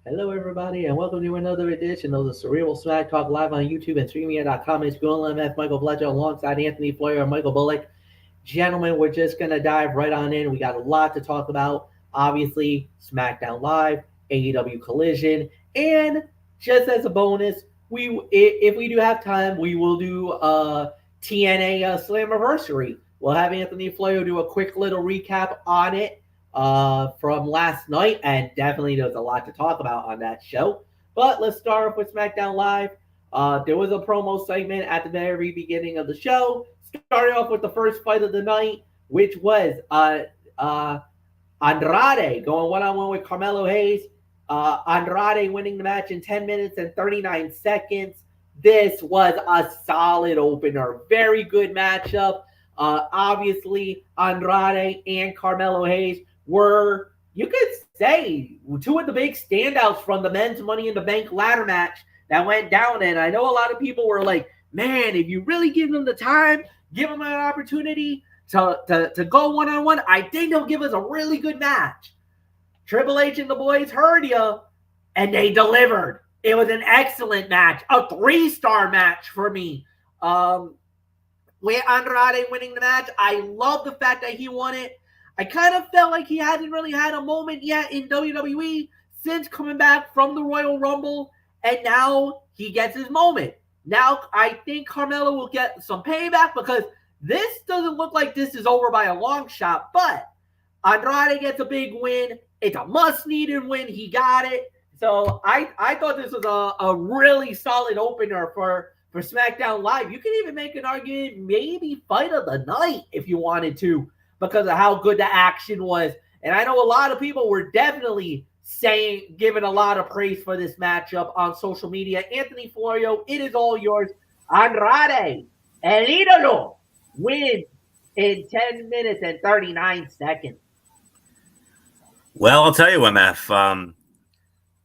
Hello, everybody, and welcome to another edition of the Cerebral Smack Talk live on YouTube and streaming.com. It's Bill MF Michael Fletcher alongside Anthony Floyer and Michael Bullock. Gentlemen, we're just going to dive right on in. We got a lot to talk about. Obviously, SmackDown Live, AEW Collision, and just as a bonus, if we do have time, we will do TNA Slammiversary. We'll have Anthony Floyer do a quick little recap on it from last night, and definitely there's a lot to talk about on that show. But let's start off with SmackDown Live. There was a promo segment at the very beginning of the show. Started off with the first fight of the night, which was Andrade going one-on-one with Carmelo Hayes. Andrade winning the match in 10 minutes and 39 seconds. This was a solid opener. Very good matchup. Obviously, Andrade and Carmelo Hayes were, you could say, two of the big standouts from the men's Money in the Bank ladder match that went down. And I know a lot of people were like, man, if you really give them the time, give them an opportunity to go one-on-one, I think they'll give us a really good match. Triple H and the boys heard you, and they delivered. It was an excellent match, a 3-star match for me. With Andrade winning the match, I love the fact that he won it. I kind of felt like he hasn't really had a moment yet in WWE since coming back from the Royal Rumble, and now he gets his moment. Now I think Carmelo will get some payback because this doesn't look like this is over by a long shot, but Andrade gets a big win. It's a must-needed win. He got it. So I thought this was a really solid opener for SmackDown Live. You can even make an argument, maybe fight of the night if you wanted to, because of how good the action was. And I know a lot of people were definitely giving a lot of praise for this matchup on social media. Anthony Florio, it is all yours. Andrade, El Idolo, wins in 10 minutes and 39 seconds. Well, I'll tell you, MF.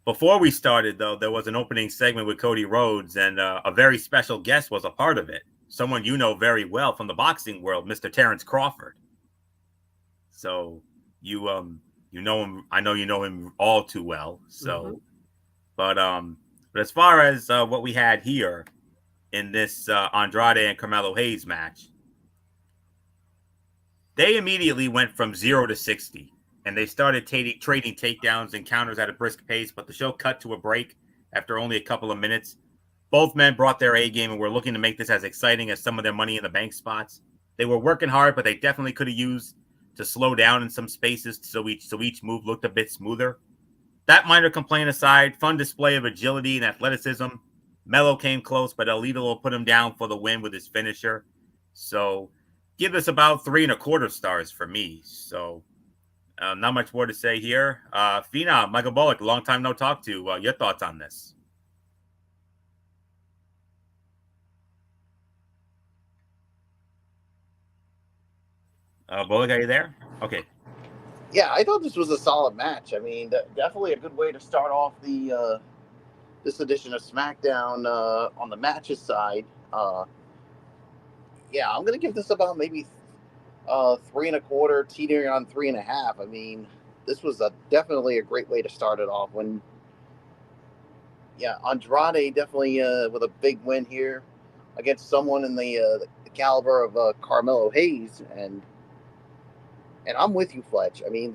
Before we started, though, there was an opening segment with Cody Rhodes, and a very special guest was a part of it. Someone you know very well from the boxing world, Mr. Terrence Crawford. So you know him. I know you know him all too well. So, but as far as what we had here in this Andrade and Carmelo Hayes match, they immediately went from 0 to 60. And they started trading takedowns and counters at a brisk pace, but the show cut to a break after only a couple of minutes. Both men brought their A game and were looking to make this as exciting as some of their Money in the Bank spots. They were working hard, but they definitely could have used to slow down in some spaces so each move looked a bit smoother. That minor complaint aside, fun display of agility and athleticism. Melo came close, but El Idolo put him down for the win with his finisher. So give this about 3.25 stars for me. So not much more to say here. Fina, Michael Bullock, long time no talk to. Your thoughts on this? Bullock, are you there? Okay. Yeah, I thought this was a solid match. I mean, definitely a good way to start off the this edition of SmackDown on the matches side. Yeah, I'm gonna give this about maybe 3.25, teetering on 3.5. I mean, this was definitely a great way to start it off. Andrade definitely with a big win here against someone in the caliber of Carmelo Hayes, and I'm with you, Fletch. I mean,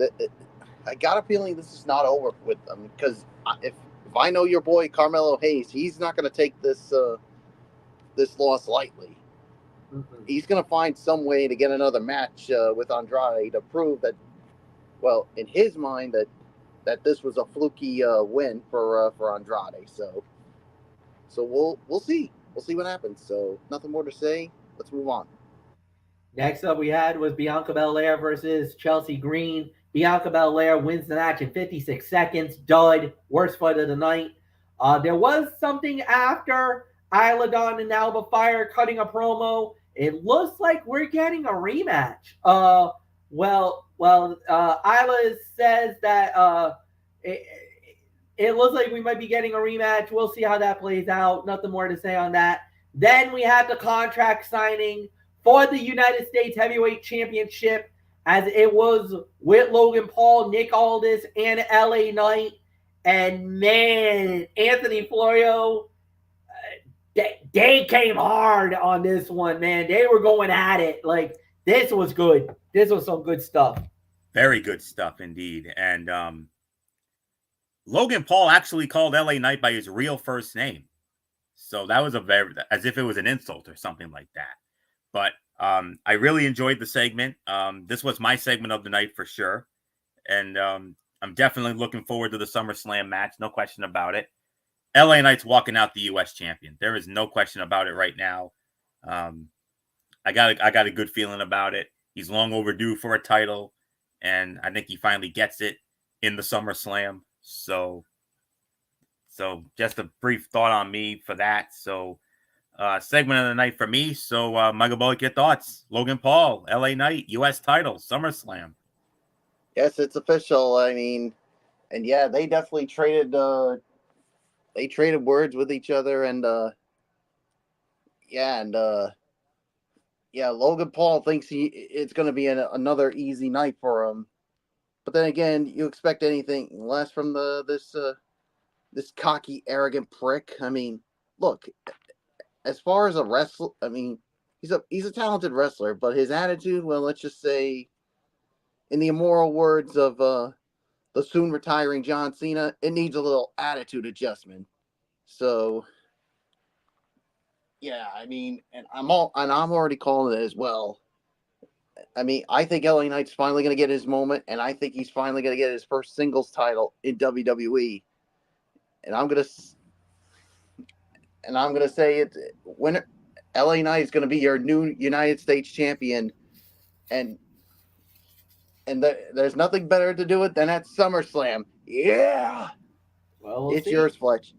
I got a feeling this is not over with them, because if I know your boy Carmelo Hayes, he's not going to take this loss lightly. He's going to find some way to get another match with Andrade to prove that, well, in his mind, that this was a fluky win for Andrade. So we'll see. We'll see what happens. So nothing more to say. Let's move on. Next up we had was Bianca Belair versus Chelsea Green. Bianca Belair wins the match in 56 seconds. Dud. Worst fight of the night. There was something after Isla Dawn and Alba Fire cutting a promo. It looks like we're getting a rematch. Isla says that it looks like we might be getting a rematch. We'll see how that plays out. Nothing more to say on that. Then we had the contract signing for the United States Heavyweight Championship, as it was with Logan Paul, Nick Aldis, and LA Knight. And man, Anthony Florio, they came hard on this one, man. They were going at it. Like, this was good. This was some good stuff. Very good stuff indeed. And Logan Paul actually called LA Knight by his real first name. So that was as if it was an insult or something like that. But I really enjoyed the segment. This was my segment of the night for sure. And I'm definitely looking forward to the SummerSlam match. No question about it. LA Knight's walking out the U.S. champion. There is no question about it right now. I got a good feeling about it. He's long overdue for a title, and I think he finally gets it in the SummerSlam. So just a brief thought on me for that. So segment of the night for me. So Michael Bullock, your thoughts? Logan Paul, LA Knight, U.S. title, SummerSlam. Yes, it's official. I mean, and yeah, they definitely traded words with each other, and Logan Paul thinks it's going to be another easy night for him. But then again, you expect anything less from this cocky, arrogant prick. I mean, look, as far as a wrestler, I mean, he's a talented wrestler, but his attitude, well, let's just say, in the immoral words of the soon retiring John Cena, it needs a little attitude adjustment. So, yeah, I mean, and I'm already calling it as well. I mean, I think LA Knight's finally going to get his moment, and I think he's finally going to get his first singles title in WWE. And I'm gonna say it when LA Knight is going to be your new United States champion, and there's nothing better to do it than at SummerSlam. Yeah. Well, it's yours, Fletch.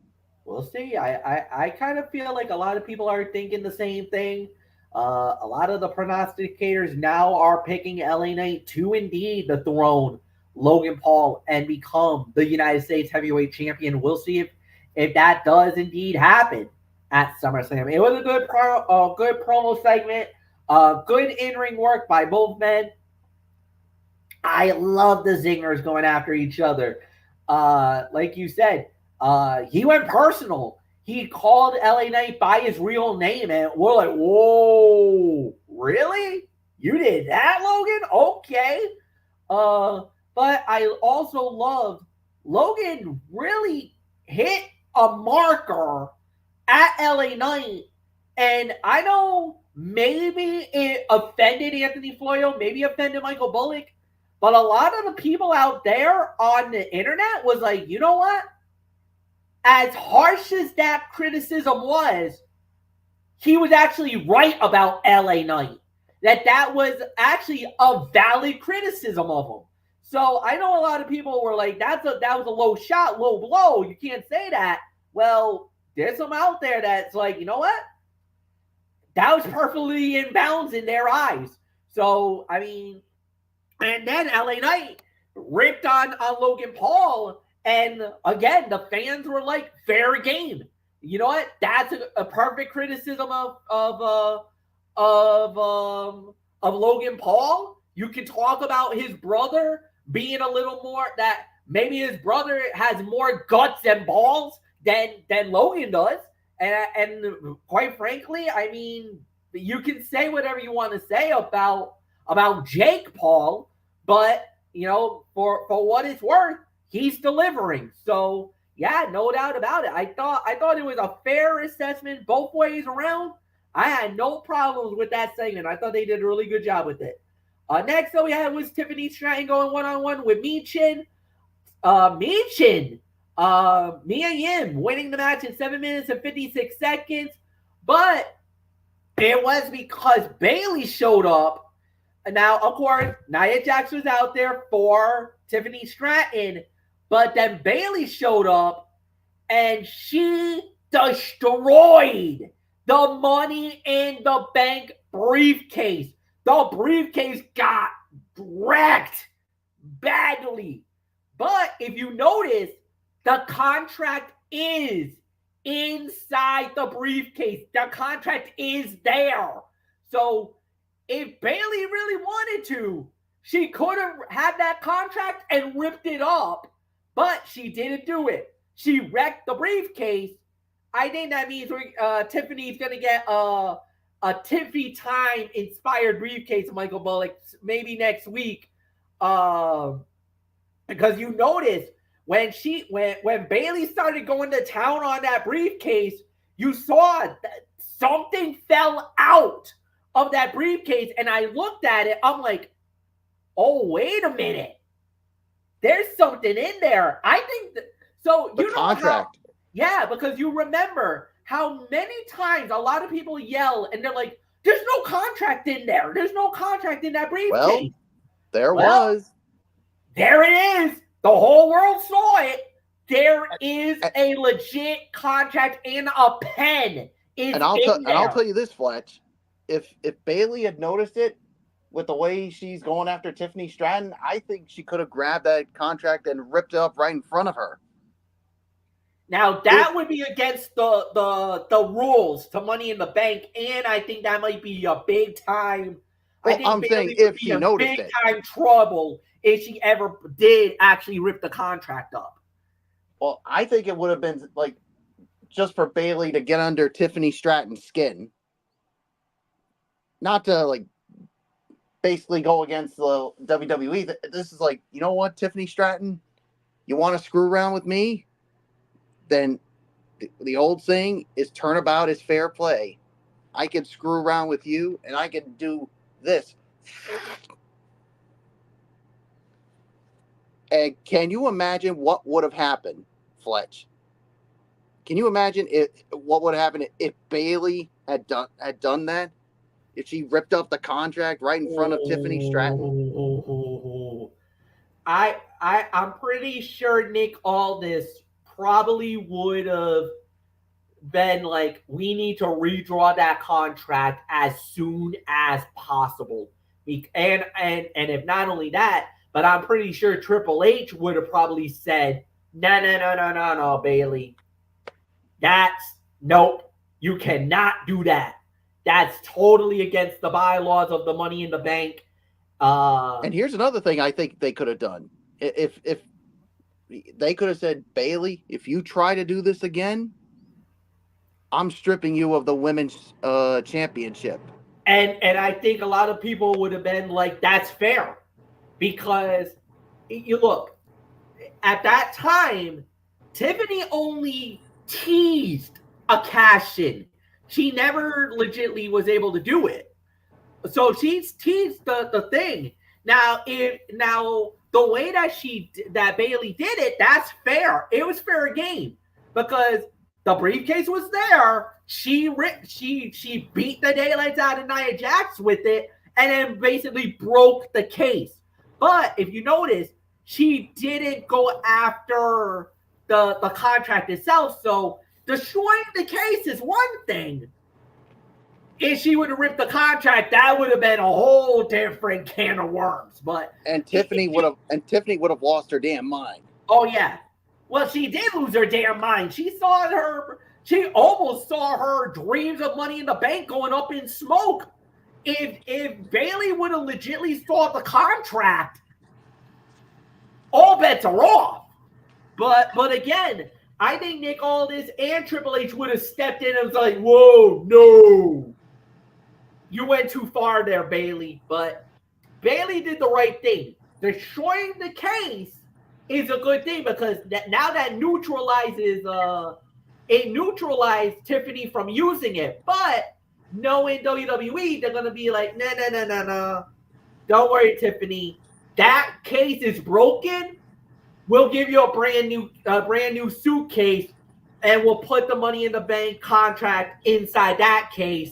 We'll see. I kind of feel like a lot of people are thinking the same thing. A lot of the prognosticators now are picking LA Knight to indeed dethrone Logan Paul and become the United States Heavyweight Champion. We'll see if that does indeed happen at SummerSlam. It was a good promo segment. Good in-ring work by both men. I love the zingers going after each other. Like you said, he went personal. He called LA Knight by his real name, and we're like, whoa, really? You did that, Logan? Okay. But I also loved Logan really hit a marker at LA Knight, and I know maybe it offended Anthony Florio, maybe offended Michael Bullock, but a lot of the people out there on the internet was like, you know what? As harsh as that criticism was, he was actually right about LA Knight. That was actually a valid criticism of him. So I know a lot of people were like, that was a low shot, low blow. You can't say that. Well, there's some out there that's like, you know what? That was perfectly in bounds in their eyes. So, I mean, and then LA Knight ripped on Logan Paul. And again, the fans were like, fair game. You know what? That's a perfect criticism of Logan Paul. You can talk about his brother being a little more, that maybe his brother has more guts and balls than Logan does. And quite frankly, I mean, you can say whatever you want to say about Jake Paul, but you know, for what it's worth, he's delivering. So yeah, no doubt about it. I thought it was a fair assessment both ways around. I had no problems with that segment. I thought they did a really good job with it. Next that we had was Tiffany Stratton going one-on-one with Michin. Mia Yim winning the match in 7 minutes and 56 seconds. But it was because Bayley showed up. Now, of course, Nia Jax was out there for Tiffany Stratton. But then Bayley showed up and she destroyed the Money in the Bank briefcase. The briefcase got wrecked badly. But if you notice, the contract is inside the briefcase. The contract is there. So if Bayley really wanted to, she could have had that contract and ripped it up. but she didn't do it. She wrecked the briefcase. I think that means Tiffany's going to get a Tiffy Time inspired briefcase, Michael Bullock, maybe next week. Because you notice when Bayley started going to town on that briefcase, you saw that something fell out of that briefcase, and I looked at it. I'm like, oh, wait a minute. There's something in there. I think so. You know contract. because you remember how many times a lot of people yell and they're like, "There's no contract in there. There's no contract in that briefcase." Well, there was. There it is. The whole world saw it. There is a legit contract and a pen. And I'll tell you this, Fletch. If Bayley had noticed it with the way she's going after Tiffany Stratton, I think she could have grabbed that contract and ripped it up right in front of her. Now that would be against the rules to Money in the Bank, and I think that might be a big time. Well, I'm saying if she noticed it, big time trouble if she ever did actually rip the contract up. Well, I think it would have been like just for Bayley to get under Tiffany Stratton's skin, not to like basically go against the WWE. This is like, you know what, Tiffany Stratton, you want to screw around with me? Then the old saying is turnabout is fair play. I can screw around with you, and I can do this. And can you imagine what would have happened, Fletch? Can you imagine what would have happened if Bayley had done that? If she ripped up the contract right in front of Tiffany Stratton? I'm pretty sure Nick Aldis probably would have been like, we need to redraw that contract as soon as possible. And if not only that, but I'm pretty sure Triple H would have probably said, no, Bayley. Nope. You cannot do that. That's totally against the bylaws of the Money in the Bank. And here's another thing I think they could have done. If they could have said, Bayley, if you try to do this again, I'm stripping you of the women's championship. And I think a lot of people would have been like, that's fair. Because you look, at that time, Tiffany only teased a cash-in. She never legitimately was able to do it. So she's teased the thing. Now the way that Bayley did it, that's fair. It was fair game because the briefcase was there. She beat the daylights out of Nia Jax with it, and then basically broke the case. But if you notice, she didn't go after the contract itself. So destroying the case is one thing. If she would have ripped the contract, that would have been a whole different can of worms. And Tiffany would have lost her damn mind. Oh yeah. Well, she did lose her damn mind. She almost saw her dreams of Money in the Bank going up in smoke. If Bayley would have legitimately saw the contract, all bets are off. But again, I think Nick Aldis and Triple H would have stepped in and was like, whoa, no. You went too far there, Bayley. But Bayley did the right thing. Destroying the case is a good thing because now that neutralized Tiffany from using it. But knowing WWE, they're going to be like, no. Don't worry, Tiffany. That case is broken. We'll give you a brand new suitcase, and we'll put the Money in the Bank contract inside that case.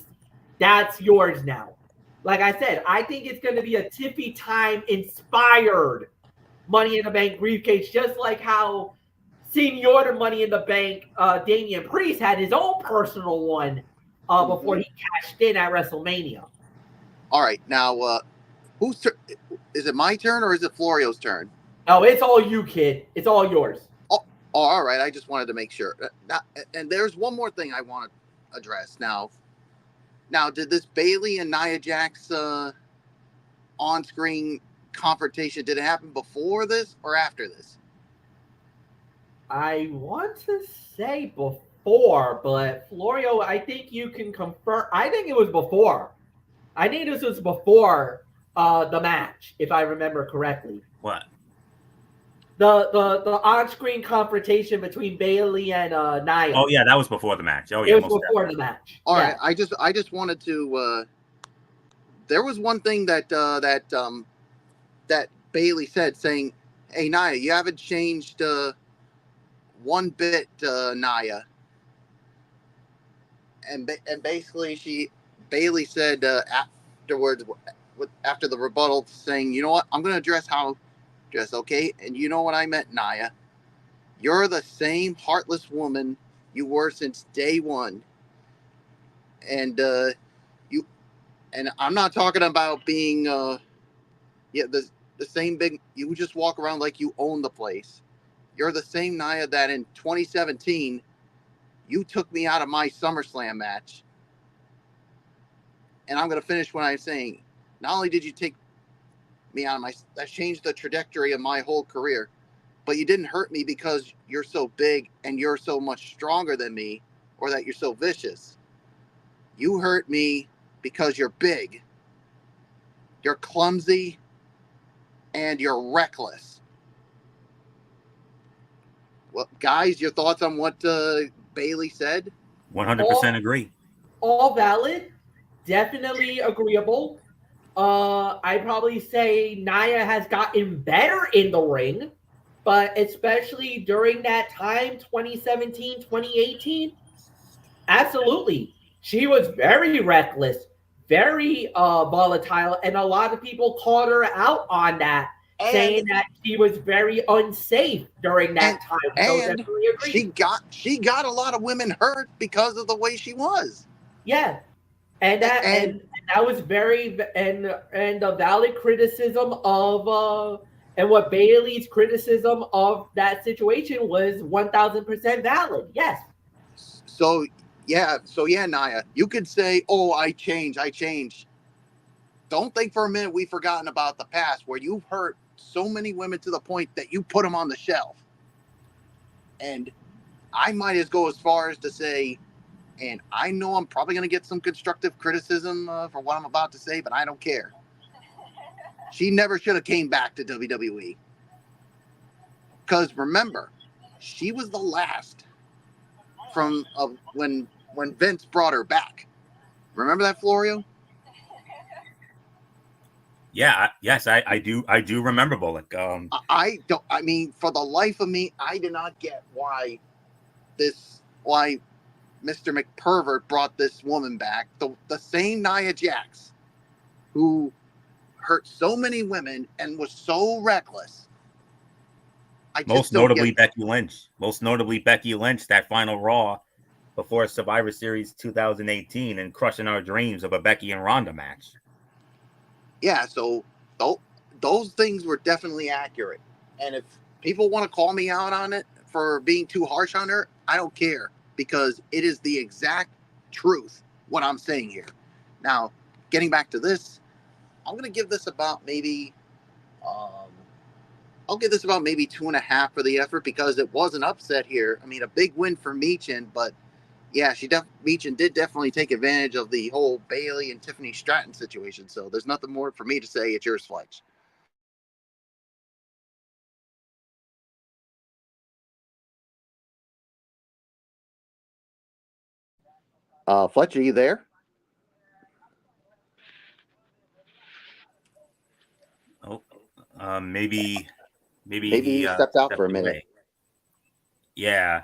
That's yours now. Like I said, I think it's going to be a Tiffy Time inspired Money in the Bank briefcase, just like how Senior Money in the Bank, Damian Priest had his own personal one before he cashed in at WrestleMania. All right, now whose turn? Is it my turn or is it Florio's turn? Oh, it's all you, kid. It's all yours. Oh, all right. I just wanted to make sure. And there's one more thing I want to address now. Now, did this Bayley and Nia Jax on-screen confrontation, did it happen before this or after this? I want to say before, but Florio, I think you can confirm. I think it was before. I think this was before the match, if I remember correctly. What? The on-screen confrontation between Bailey and Nia. Oh yeah, that was before the match. Oh It yeah, was most before definitely. the match. All Yeah. right, I just wanted to. There was one thing that that Bailey said, saying, "Hey Nia, you haven't changed one bit, Nia." And basically, Bailey said afterwards, after the rebuttal, saying, "You know what? I'm going to address okay? And you know what I meant, Nia? You're the same heartless woman you were since day one, and you. And I'm not talking about being the same big. You just walk around like you own the place. You're the same Nia that in 2017 you took me out of my SummerSlam match." And I'm going to finish what I'm saying. Not only did you take me out of that changed the trajectory of my whole career, but you didn't hurt me because you're so big and you're so much stronger than me, or that you're so vicious. You hurt me because you're big, you're clumsy, and you're reckless. Well, guys, your thoughts on what Bailey said? 100% agree. All valid. Definitely agreeable. I'd probably say Nia has gotten better in the ring, but especially during that time, 2017, 2018, absolutely. She was very reckless, very volatile, and a lot of people called her out on that, saying that she was very unsafe during that time. So And definitely agree. she got a lot of women hurt because of the way she was. Yeah. And that was very and a valid criticism of and what Bailey's criticism of that situation was 1,000% valid. Yes. So yeah, Nia, you could say, "Oh, I changed. Don't think for a minute we've forgotten about the past where you've hurt so many women to the point that you put them on the shelf. And I might as go as far as to say, and I know I'm probably going to get some constructive criticism for what I'm about to say, but I don't care. She never should have came back to WWE. Because remember, she was the last from when Vince brought her back. Remember that, Florio? Yeah, yes, I do remember Bullock. I don't. I mean, for the life of me, I did not get why Mr. McPervert brought this woman back. The same Nia Jax, who hurt so many women and was so reckless. Most notably Becky Lynch. That final Raw before Survivor Series 2018 and crushing our dreams of a Becky and Ronda match. Yeah, so those things were definitely accurate. And if people want to call me out on it for being too harsh on her, I don't care, because it is the exact truth what I'm saying here. Now, getting back to this, I'm going to give this about maybe I'll give this about maybe 2.5 for the effort, because it was an upset here. I mean, a big win for Meechin, but yeah, Meechin did definitely take advantage of the whole Bailey and Tiffany Stratton situation. So there's nothing more for me to say. It's yours, Fletch. Fletch, are you there? Oh, maybe he stepped out for a minute. Away. Yeah,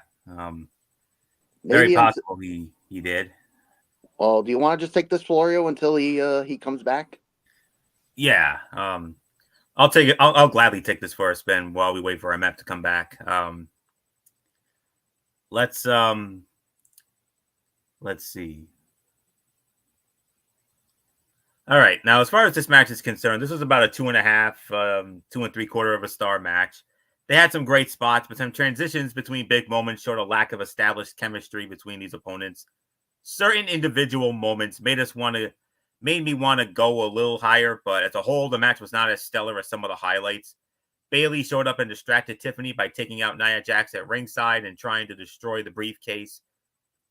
very possible he did. Well, do you want to just take this, Florio, until he comes back? Yeah, I'll take it. I'll gladly take this for a spin while we wait for MF to come back. Let's see. All right. Now, as far as this match is concerned, this was about a 2.5, 2.75 of a star match. They had some great spots, but some transitions between big moments showed a lack of established chemistry between these opponents. Certain individual moments made me want to go a little higher, but as a whole, the match was not as stellar as some of the highlights. Bailey showed up and distracted Tiffany by taking out Nia Jax at ringside and trying to destroy the briefcase.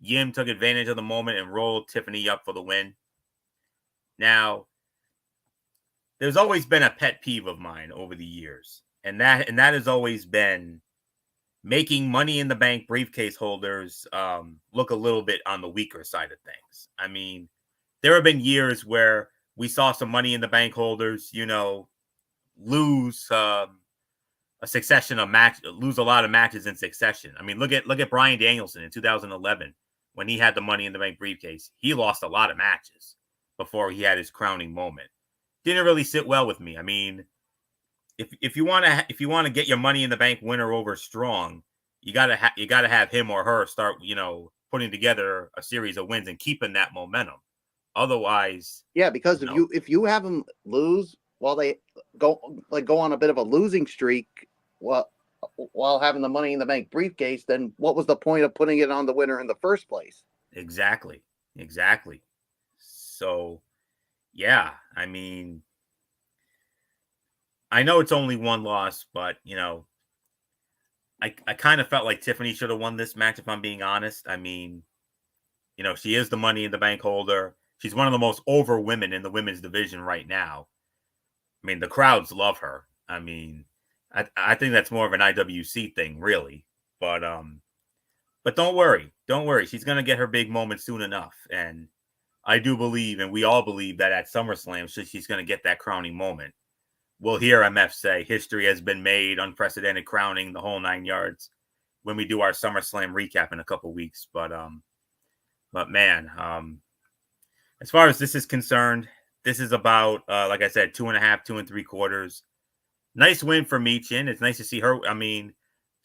Yim took advantage of the moment and rolled Tiffany up for the win. Now, there's always been a pet peeve of mine over the years, and that has always been making Money in the Bank briefcase holders look a little bit on the weaker side of things. I mean, there have been years where we saw some Money in the Bank holders, lose a succession of lose a lot of matches in succession. I mean, look at Bryan Danielson in 2011 when he had the Money in the Bank briefcase. He lost a lot of matches before he had his crowning moment. Didn't really sit well with me. I mean, if you want to get your Money in the Bank winner over strong, you gotta have him or her start putting together a series of wins and keeping that momentum. Otherwise, because if you have them lose while they go on a bit of a losing streak, while having the Money in the Bank briefcase, then what was the point of putting it on the winner in the first place? Exactly. So, yeah, I mean, I know it's only one loss, but I kind of felt like Tiffany should have won this match, if I'm being honest. I mean, she is the Money in the Bank holder. She's one of the most over women in the women's division right now. I mean, the crowds love her. I mean, I think that's more of an IWC thing, really. But don't worry. She's gonna get her big moment soon enough, and I do believe, and we all believe, that at SummerSlam, she's gonna get that crowning moment. We'll hear MF say history has been made, unprecedented crowning, the whole 9 yards, when we do our SummerSlam recap in a couple weeks. But man, as far as this is concerned, this is about, like I said, 2.5, 2 3/4. Nice win for Michin. It's nice to see her. I mean,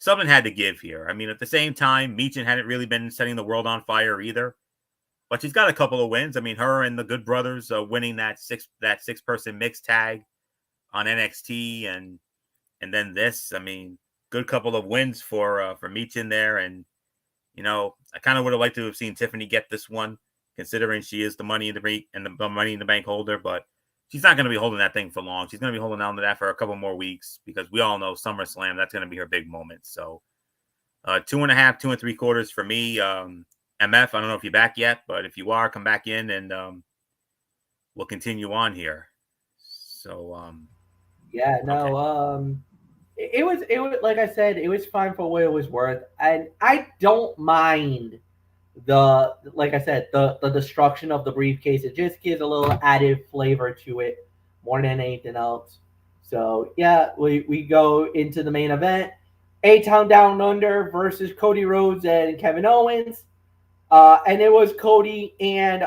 something had to give here. I mean, at the same time, Michin hadn't really been setting the world on fire either. But she's got a couple of wins. I mean, her and the Good Brothers winning that six-person mixed tag on NXT, and then this. I mean, good couple of wins for Michin there. And I kind of would have liked to have seen Tiffany get this one, considering she is the Money in the Bank holder. But she's not going to be holding that thing for long. She's going to be holding on to that for a couple more weeks, because we all know SummerSlam, that's going to be her big moment. So 2.5, 2 3/4 for me. MF, I don't know if you're back yet, but if you are, come back in and we'll continue on here. So it was like I said, it was fine for what it was worth, and I don't mind the destruction of the briefcase. It just gives a little added flavor to it more than anything else. So yeah, we go into the main event. A-Town Down Under versus Cody Rhodes and Kevin Owens. And it was Cody and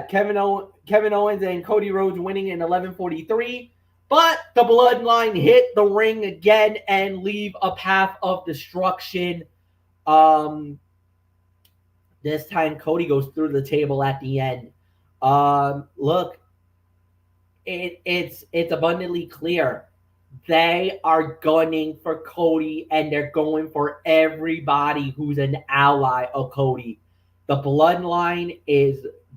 Kevin Owens and Cody Rhodes winning in 11:43. But the Bloodline hit the ring again and leave a path of destruction. This time Cody goes through the table at the end. Look, it's abundantly clear. They are gunning for Cody, and they're going for everybody who's an ally of Cody. The Bloodline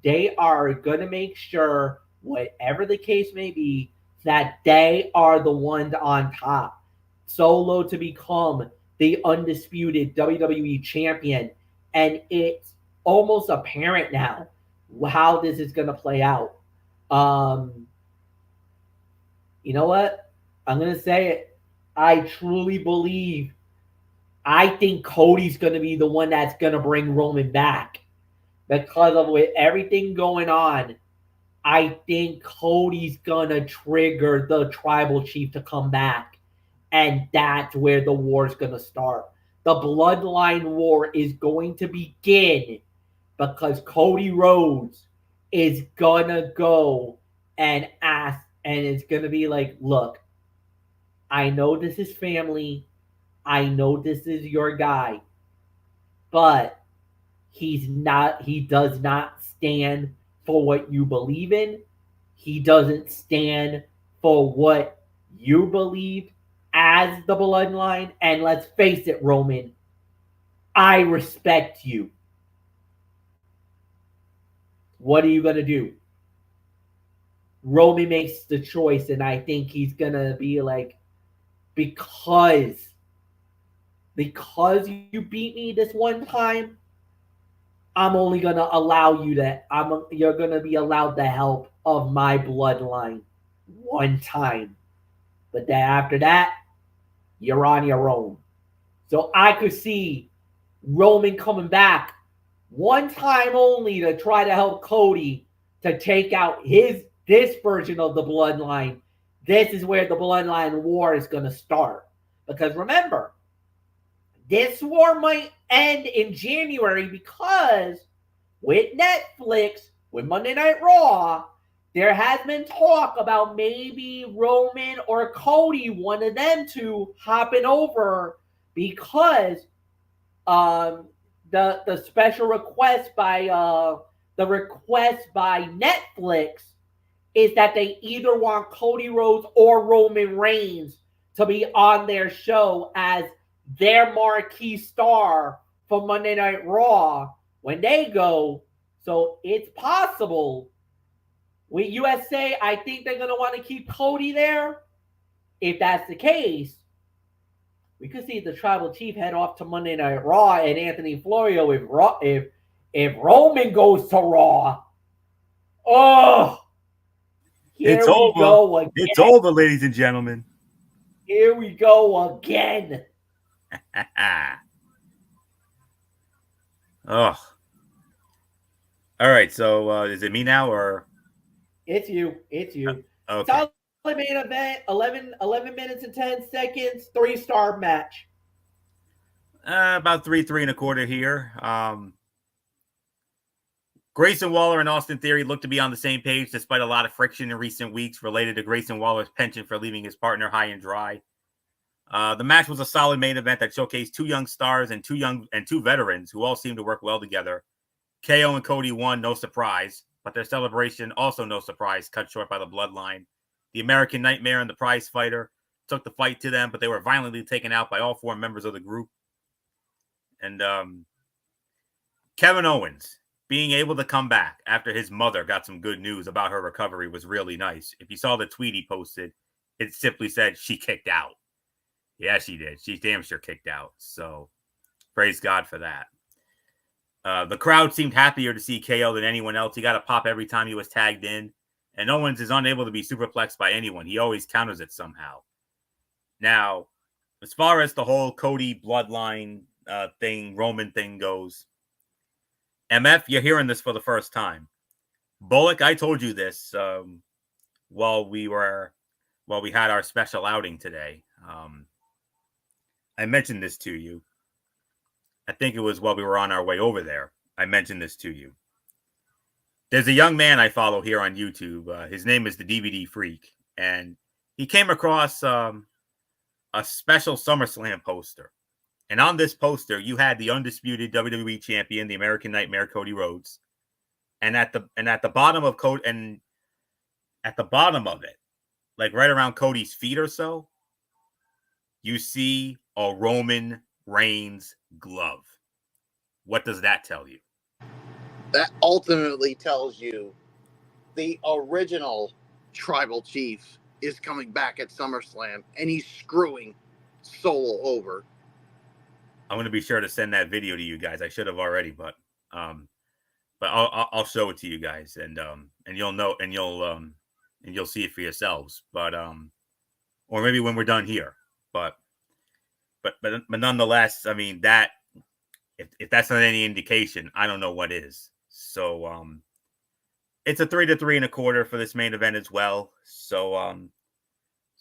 they are going to make sure, whatever the case may be, that they are the ones on top. Solo to become the undisputed WWE champion. And it's almost apparent now how this is going to play out. You know what? I'm going to say it. I truly believe, I think Cody's going to be the one that's going to bring Roman back. Because of with everything going on, I think Cody's going to trigger the tribal chief to come back. And that's where the war is going to start. The Bloodline War is going to begin because Cody Rhodes is going to go and ask, and it's going to be like, look, I know this is family. I know this is your guy. But he does not stand for what you believe in. He doesn't stand for what you believe as the Bloodline. And let's face it, Roman, I respect you. What are you going to do? Roman makes the choice, and I think he's gonna be like, because you beat me this one time, I'm only gonna allow you that you're gonna be allowed the help of my bloodline one time, but then after that, you're on your own. So I could see Roman coming back one time only to try to help Cody to take out this version of the bloodline. This is where the bloodline war is going to start. Because remember, this war might end in January because with Netflix, with Monday Night Raw, there has been talk about maybe Roman or Cody, one of them two, hopping over because the special request by Netflix is that they either want Cody Rhodes or Roman Reigns to be on their show as their marquee star for Monday Night Raw when they go. So it's possible. With USA, I think they're going to want to keep Cody there. If that's the case, we could see the Tribal Chief head off to Monday Night Raw and Anthony Florio if Roman goes to Raw. Oh, It's over. It's over, ladies and gentlemen. Here we go again. Oh. All right. So is it me now or? It's you. It's you. Okay. Solid main event. 11 minutes and 10 seconds. 3-star match. About 3.25 here. Grayson Waller and Austin Theory look to be on the same page despite a lot of friction in recent weeks related to Grayson Waller's penchant for leaving his partner high and dry. The match was a solid main event that showcased two young stars and two veterans who all seemed to work well together. KO and Cody won, no surprise, but their celebration, also no surprise, cut short by the Bloodline. The American Nightmare and the Prize Fighter took the fight to them, but they were violently taken out by all 4 members of the group. And Kevin Owens being able to come back after his mother got some good news about her recovery was really nice. If you saw the tweet he posted, it simply said she kicked out. Yeah, she did. She damn sure kicked out. So praise God for that. The crowd seemed happier to see KO than anyone else. He got a pop every time he was tagged in. And Owens is unable to be superplexed by anyone. He always counters it somehow. Now, as far as the whole Cody bloodline thing, Roman thing goes, MF, you're hearing this for the first time. Bullock, I told you this while we had our special outing today. I mentioned this to you. I think it was while we were on our way over there. I mentioned this to you. There's a young man I follow here on YouTube. His name is the DVD Freak, and he came across a special SummerSlam poster. And on this poster, you had the undisputed WWE champion, the American Nightmare, Cody Rhodes. And at the bottom of Cody, and at the bottom of it, like right around Cody's feet or so, you see a Roman Reigns glove. What does that tell you? That ultimately tells you the original Tribal Chief is coming back at SummerSlam, and he's screwing Solo over. I'm going to be sure to send that video to you guys. I should have already, but I'll show it to you guys, and you'll know, and you'll see it for yourselves. But or maybe when we're done here. But nonetheless, I mean, that if that's not any indication, I don't know what is. So it's a 3 to 3.25 for this main event as well. So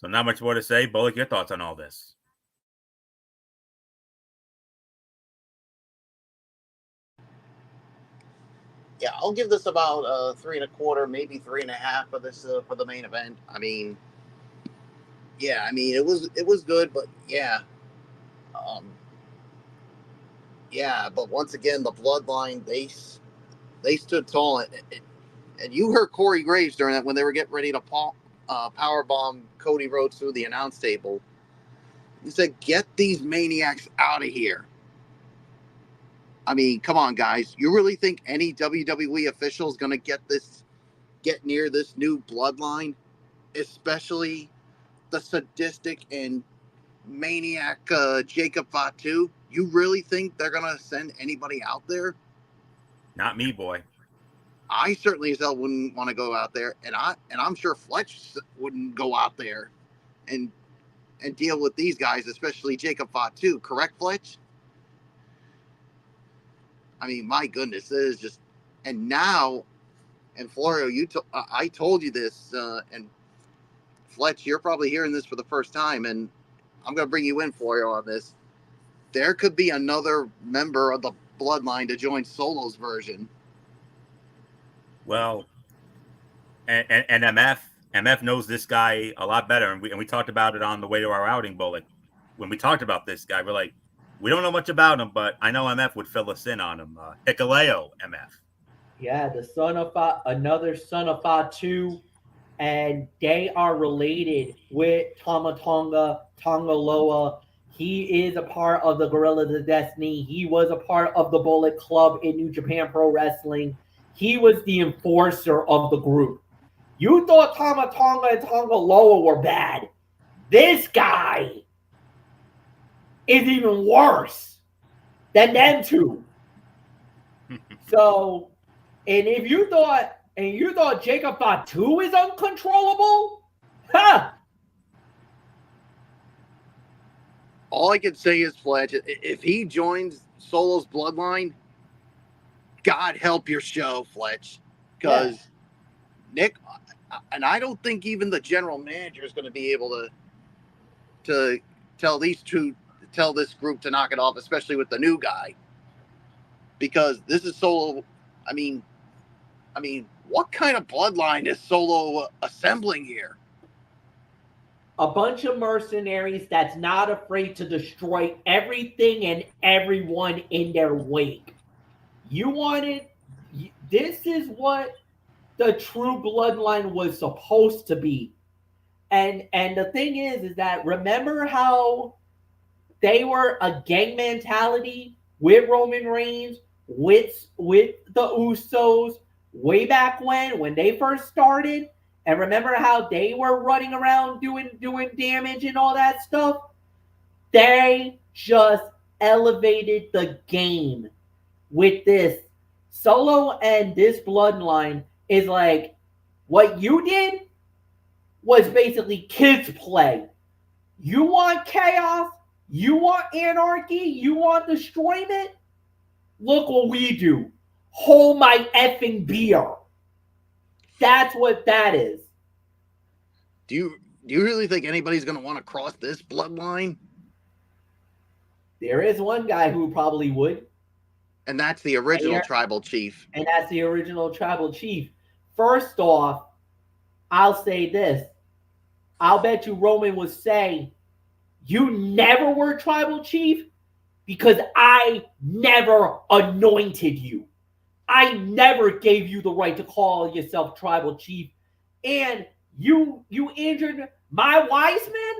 not much more to say. Bullock, your thoughts on all this? Yeah, I'll give this about 3.25, maybe 3.5 for this for the main event. I mean, yeah, I mean it was good, but yeah, but once again, the Bloodline they stood tall, and you heard Corey Graves during that when they were getting ready to powerbomb Cody Rhodes through the announce table. He said, "Get these maniacs out of here." I mean, come on, guys. You really think any WWE official is going to get this get near this new bloodline, especially the sadistic and maniac Jacob Fatu, you really think they're gonna send anybody out there? Not me, boy. I certainly as hell wouldn't want to go out there, and I'm sure Fletch wouldn't go out there and deal with these guys, especially Jacob Fatu. Correct, Fletch? I mean, my goodness, it is just. And now, and Florio, I told you this, and Fletch, you're probably hearing this for the first time, and I'm going to bring you in, Florio, on this. There could be another member of the bloodline to join Solo's version. Well, and MF knows this guy a lot better, and we talked about it on the way to our outing. But like when we talked about this guy, we're like, we don't know much about him, but I know MF would fill us in on him. Hikaleo MF. Yeah, another son of Fatu, and they are related with Tama Tonga Loa. He is a part of the Gorillas of Destiny. He was a part of the Bullet Club in New Japan Pro Wrestling. He was the enforcer of the group. You thought Tama Tonga and Tonga Loa were bad. This guy is even worse than them two. So, and if you thought Jacob Fatu is uncontrollable, All I can say is, Fletch, if he joins Solo's bloodline, God help your show, Fletch. Because Nick, and I don't think even the general manager is going to be able to tell this group to knock it off, especially with the new guy. Because this is Solo. I mean, what kind of bloodline is Solo assembling here? A bunch of mercenaries that's not afraid to destroy everything and everyone in their wake. This is what the true bloodline was supposed to be. And the thing is that remember how they were a gang mentality with Roman Reigns, with the Usos way back when they first started? And remember how they were running around doing damage and all that stuff? They just elevated the game with this. Solo and this bloodline is like, what you did was basically kids play. You want chaos? You want anarchy? You want destroyment? Look what we do. Hold my effing beer. That's what that is. Do you really think anybody's going to want to cross this bloodline? There is one guy who probably would. And that's the original tribal chief. And that's the original tribal chief. First off, I'll say this. I'll bet you Roman would say, you never were tribal chief because I never anointed you. I never gave you the right to call yourself tribal chief. And you injured my wise men?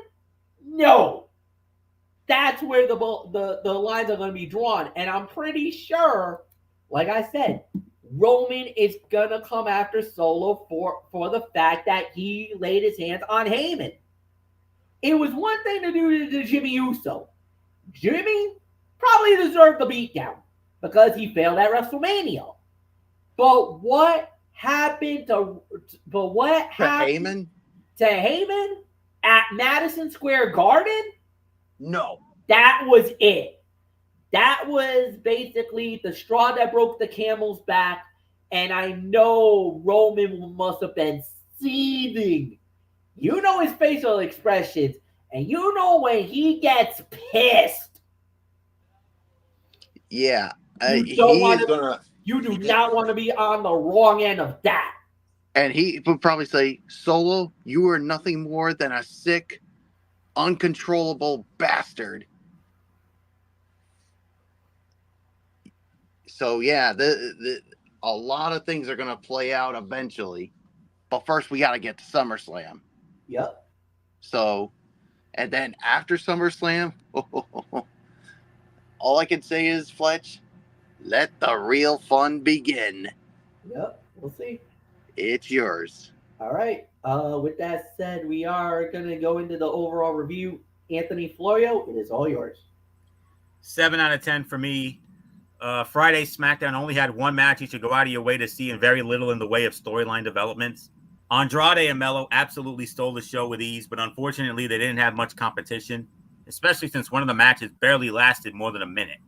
No. That's where the lines are going to be drawn. And I'm pretty sure, like I said, Roman is going to come after Solo for the fact that he laid his hands on Heyman. It was one thing to do to Jimmy Uso. Jimmy probably deserved the beatdown because he failed at WrestleMania. But what happened to Heyman? To Heyman at Madison Square Garden? No. That was it. That was basically the straw that broke the camel's back. And I know Roman must have been seething. You know his facial expressions. And you know when he gets pissed. Yeah. You do not want to be on the wrong end of that. And he would probably say, Solo, you are nothing more than a sick, uncontrollable bastard. So, yeah, a lot of things are going to play out eventually. But first, we got to get to SummerSlam. Yep. So, and then after SummerSlam, all I can say is, Fletch, let the real fun begin. Yep, we'll see. It's yours. All right. With that said, we are going to go into the overall review. Anthony Florio, it is all yours. 7 out of 10 for me. Friday SmackDown only had one match you should go out of your way to see and very little in the way of storyline developments. Andrade and Mello absolutely stole the show with ease, but unfortunately they didn't have much competition, especially since one of the matches barely lasted more than a minute.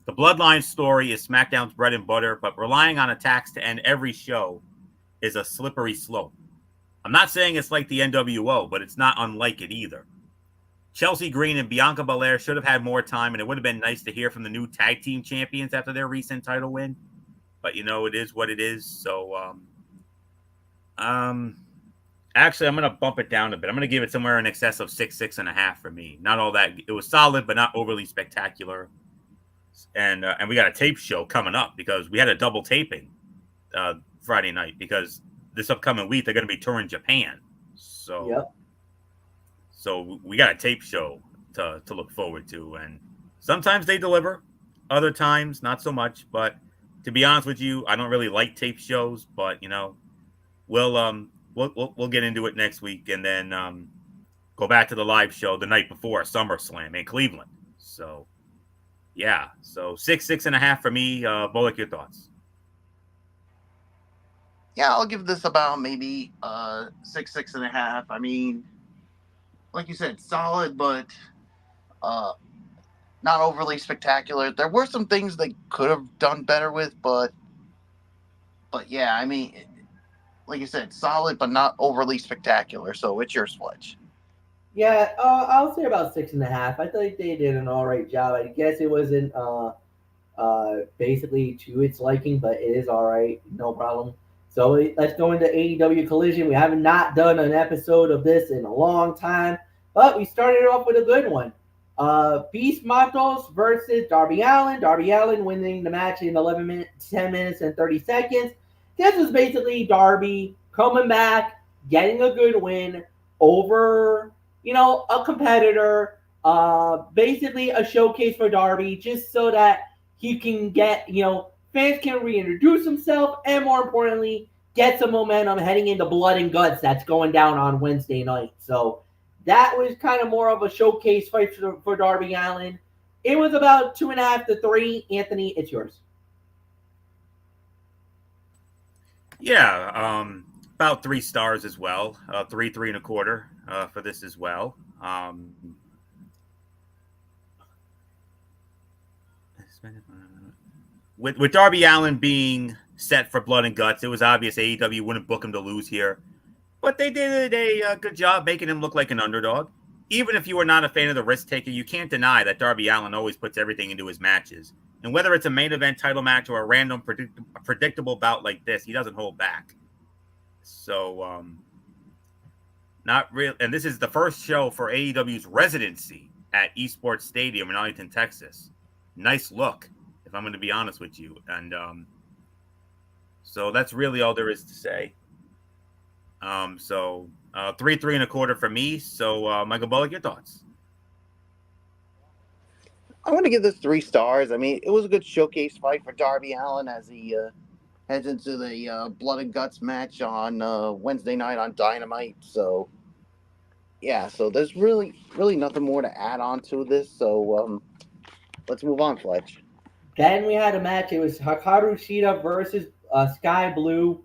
The Bloodline story is SmackDown's bread and butter, but relying on attacks to end every show is a slippery slope. I'm not saying it's like the NWO, but it's not unlike it either. Chelsea Green and Bianca Belair should have had more time, and it would have been nice to hear from the new tag team champions after their recent title win. But, it is what it is. So, actually, I'm going to bump it down a bit. I'm going to give it somewhere in excess of 6.5 for me. Not all that. It was solid, but not overly spectacular. And we got a tape show coming up because we had a double taping Friday night because this upcoming week they're going to be touring Japan. So, yep. So we got a tape show to look forward to, and sometimes they deliver, other times not so much. But to be honest with you, I don't really like tape shows. But we'll get into it next week, and then go back to the live show the night before SummerSlam in Cleveland. So yeah, so 6.5 for me. Bullock, your thoughts? Yeah, I'll give this about maybe 6.5. I mean, like you said, solid, but not overly spectacular. There were some things they could have done better with, but yeah, I mean, like you said, solid, but not overly spectacular. So it's yours, Fletch. Yeah, I'll say about 6.5. I think they did an all right job. I guess it wasn't basically to its liking, but it is all right, no problem. So let's go into AEW Collision. We have not done an episode of this in a long time, but we started off with a good one. Beast Matos versus Darby Allin. Darby Allin winning the match in 10 minutes and 30 seconds. This was basically Darby coming back, getting a good win over, a competitor. Basically a showcase for Darby just so that he can get, fans can reintroduce himself and more importantly, get some momentum heading into Blood and Guts that's going down on Wednesday night. So that was kind of more of a showcase fight for Darby Allin. It was about 2.5 to 3. Anthony, it's yours. Yeah, about 3 stars as well. 3.25 for this as well. With Darby Allin being set for Blood and Guts, it was obvious AEW wouldn't book him to lose here. But they did a good job making him look like an underdog. Even if you are not a fan of the risk taker, you can't deny that Darby Allin always puts everything into his matches. And whether it's a main event title match or a random predictable bout like this, he doesn't hold back. So, not real. And this is the first show for AEW's residency at Esports Stadium in Arlington, Texas. Nice look, if I'm going to be honest with you. And so that's really all there is to say. So 3.25 for me. So Michael Bullock, your thoughts? I'm going to give this 3 stars. I mean, it was a good showcase fight for Darby Allin as he heads into the Blood and Guts match on Wednesday night on Dynamite. So, yeah, so there's really nothing more to add on to this. So, let's move on, Fletch. Then we had a match. It was Hikaru Shida versus Sky Blue.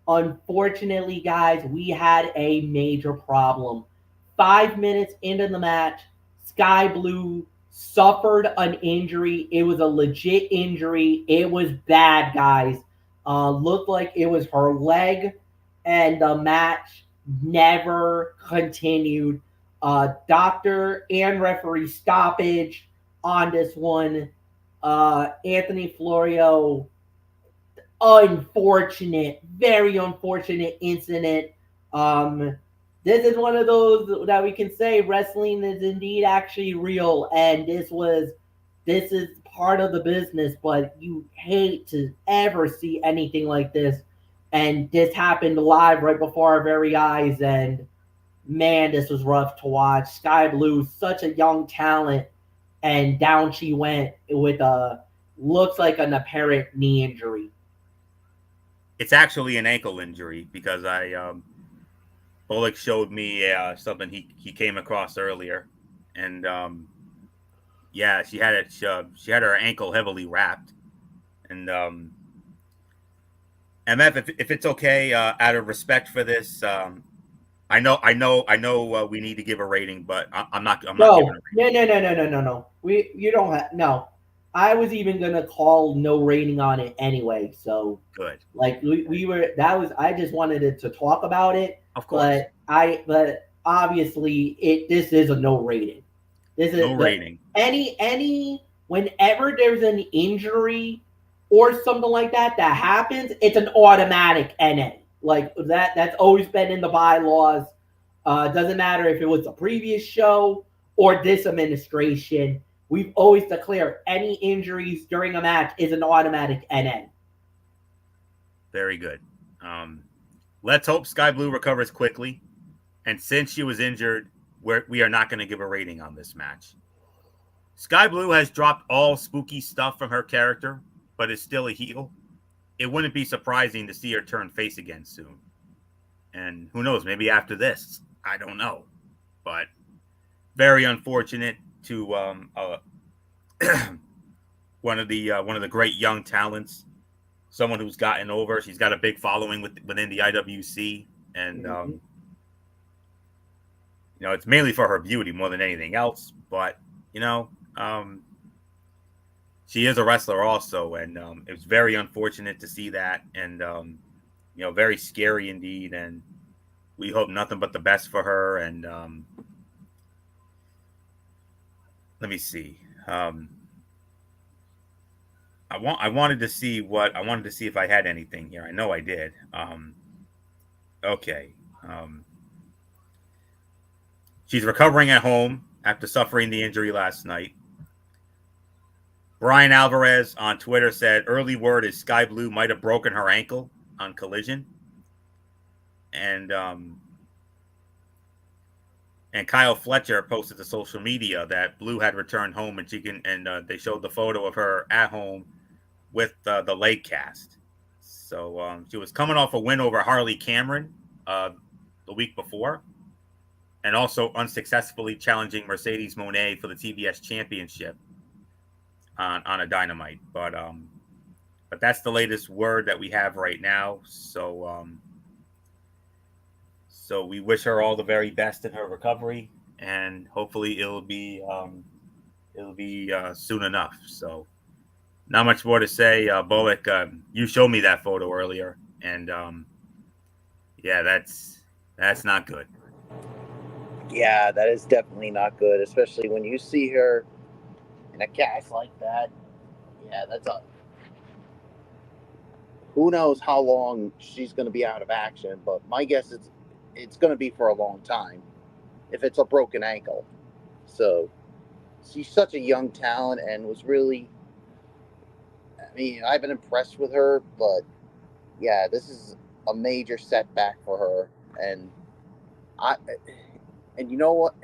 Unfortunately, guys, we had a major problem. 5 minutes into the match, Sky Blue suffered an injury. It was a legit injury. It was bad, guys. Looked like it was her leg, and the match never continued. Doctor and referee stoppage on this one. Anthony Florio, very unfortunate incident. This is one of those that we can say wrestling is indeed actually real, and this is part of the business, but you hate to ever see anything like this. And this happened live right before our very eyes, and man, this was rough to watch. Sky Blue, such a young talent, and down she went with looks like an apparent knee injury. It's actually an ankle injury because Bullock showed me something he came across earlier, and yeah, she had it. She had her ankle heavily wrapped, and MF, if it's okay, out of respect for this, I know. We need to give a rating, but I'm not. I'm not giving a rating. No. You don't have no. I was even gonna call no rating on it anyway. So Good. like we were that was I just wanted it to talk about it. Of course. But obviously this is a no rating. This is No rating. Any whenever there's an injury or something like that happens, it's an automatic NA. Like that's always been in the bylaws. Doesn't matter if it was the previous show or this administration. We've always declared any injuries during a match is an automatic NA. Very good. Let's hope Sky Blue recovers quickly. And since she was injured, we are not going to give a rating on this match. Sky Blue has dropped all spooky stuff from her character, but is still a heel. It wouldn't be surprising to see her turn face again soon. And who knows, maybe after this. I don't know. But very unfortunate to one of the great young talents, someone who's gotten over. She's got a big following within the IWC, and it's mainly for her beauty more than anything else. But she is a wrestler also, and it was very unfortunate to see that, and very scary indeed. And we hope nothing but the best for her. And let me see. I wanted to see if I had anything here. I know I did. Okay. She's recovering at home after suffering the injury last night. Brian Alvarez on Twitter said early word is Sky Blue might have broken her ankle on Collision. And Kyle Fletcher posted to social media that Blue had returned home, and they showed the photo of her at home with the leg cast. So she was coming off a win over Harley Cameron the week before, and also unsuccessfully challenging Mercedes Moné for the TBS Championship on a Dynamite. But that's the latest word that we have right now. So we wish her all the very best in her recovery, and hopefully it'll be soon enough. So not much more to say. Bullock, you showed me that photo earlier, and yeah, that's not good. Yeah, that is definitely not good, especially when you see her in a cast like that. Yeah, who knows how long she's going to be out of action, but my guess is it's going to be for a long time if it's a broken ankle. So she's such a young talent and was really, I've been impressed with her, but yeah, this is a major setback for her. And you know what?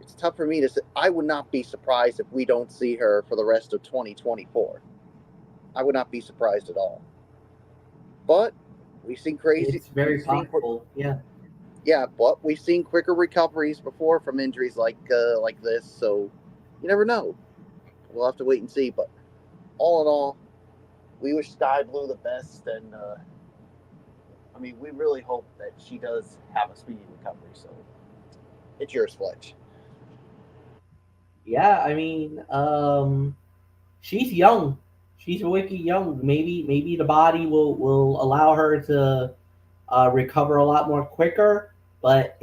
It's tough for me to say. I would not be surprised if we don't see her for the rest of 2024. I would not be surprised at all. But we've seen crazy. It's very possible. Yeah, but we've seen quicker recoveries before from injuries like this, so you never know. We'll have to wait and see. But all in all, we wish Sky Blue the best, and we really hope that she does have a speedy recovery. So it's yours, Fletch. Yeah, she's young. She's wicked young. Maybe the body will allow her to recover a lot more quicker. But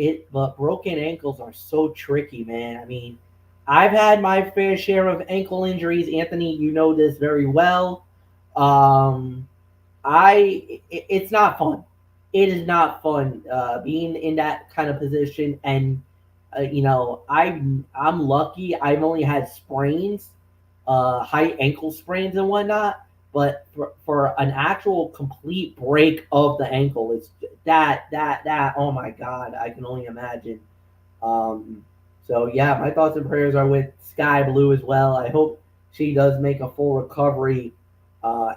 broken ankles are so tricky, man. I've had my fair share of ankle injuries. Anthony, you know this very well. It's not fun. It is not fun being in that kind of position. And I'm lucky. I've only had sprains, high ankle sprains and whatnot. But for an actual complete break of the ankle, it's that. Oh my God, I can only imagine. So yeah, my thoughts and prayers are with Sky Blue as well. I hope she does make a full recovery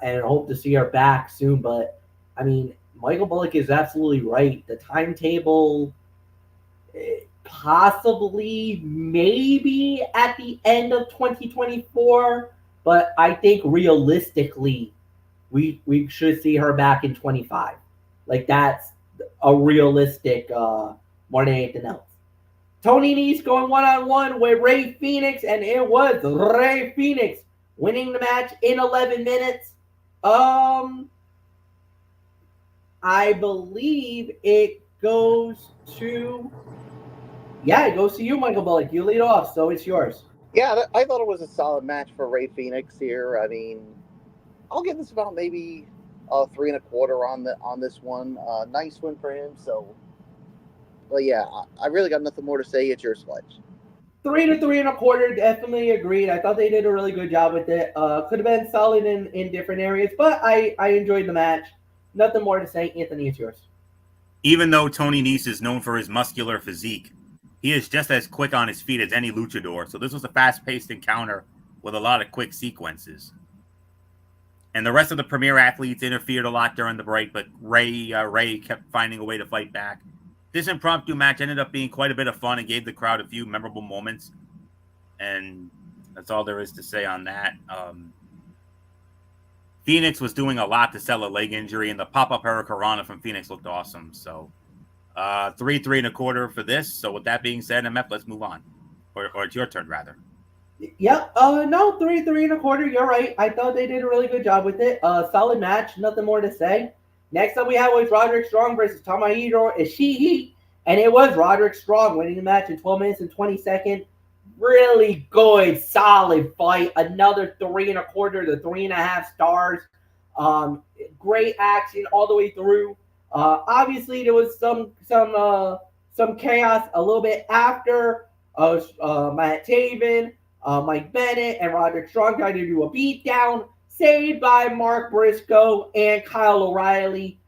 and hope to see her back soon. But I mean, Michael Bullock is absolutely right. The timetable, possibly, maybe at the end of 2024, but I think realistically, we should see her back in 25. Like that's a realistic more than anything else. Tony Nese going one-on-one with Ray Phoenix, and it was Ray Phoenix winning the match in 11 minutes. I believe it goes to it goes to you, Michael Bullock. You lead off, so it's yours. Yeah, I thought it was a solid match for Ray Phoenix here. I mean, I'll give this about maybe 3.25 on this one. Nice win for him. So, but yeah, I really got nothing more to say. It's yours, Fletch. 3 to 3.25, definitely agreed. I thought they did a really good job with it. Could have been solid in different areas, but I enjoyed the match. Nothing more to say. Anthony, it's yours. Even though Tony Nese is known for his muscular physique, he is just as quick on his feet as any luchador. So this was a fast-paced encounter with a lot of quick sequences. And the rest of the Premier athletes interfered a lot during the break, but Ray kept finding a way to fight back. This impromptu match ended up being quite a bit of fun and gave the crowd a few memorable moments. And that's all there is to say on that. Phoenix was doing a lot to sell a leg injury, and the pop-up Hurricanrana from Phoenix looked awesome. So 3.25 for this. So with that being said, MF, let's move on. Or it's your turn, rather. Yep. No, 3 to 3.25. You're right. I thought they did a really good job with it. Solid match. Nothing more to say. Next up, we have was Roderick Strong versus Tomohiro Ishii, and it was Roderick Strong winning the match in 12 minutes and 20 seconds. Really good, solid fight. Another 3.25 to 3.5 stars. Great action all the way through. Obviously, there was some chaos a little bit after. Matt Taven, Mike Bennett, and Roderick Strong tried to do a beatdown, saved by Mark Briscoe and Kyle O'Reilly.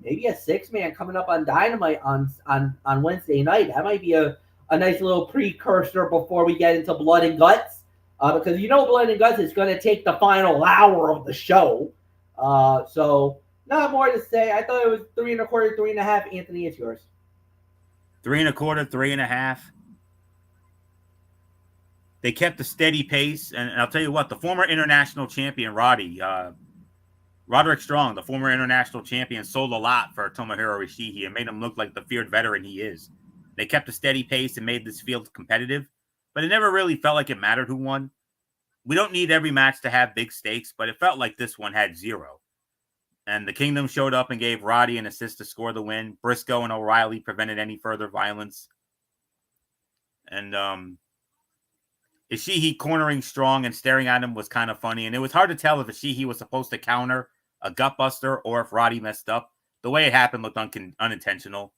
Maybe a 6-man coming up on Dynamite on Wednesday night. That might be a nice little precursor before we get into Blood and Guts. Because Blood and Guts is going to take the final hour of the show. So not more to say. I thought it was 3.25, 3.5. Anthony, it's yours. 3.25, 3.5. They kept a steady pace, and I'll tell you what, the former international champion, Roderick Strong, the former international champion, sold a lot for Tomohiro Ishii and made him look like the feared veteran he is. They kept a steady pace and made this field competitive, but it never really felt like it mattered who won. We don't need every match to have big stakes, but it felt like this one had zero. And the Kingdom showed up and gave Roddy an assist to score the win. Briscoe and O'Reilly prevented any further violence. And Ishii cornering Strong and staring at him was kind of funny. And it was hard to tell if Ishii was supposed to counter a gutbuster or if Roddy messed up. The way it happened looked unintentional.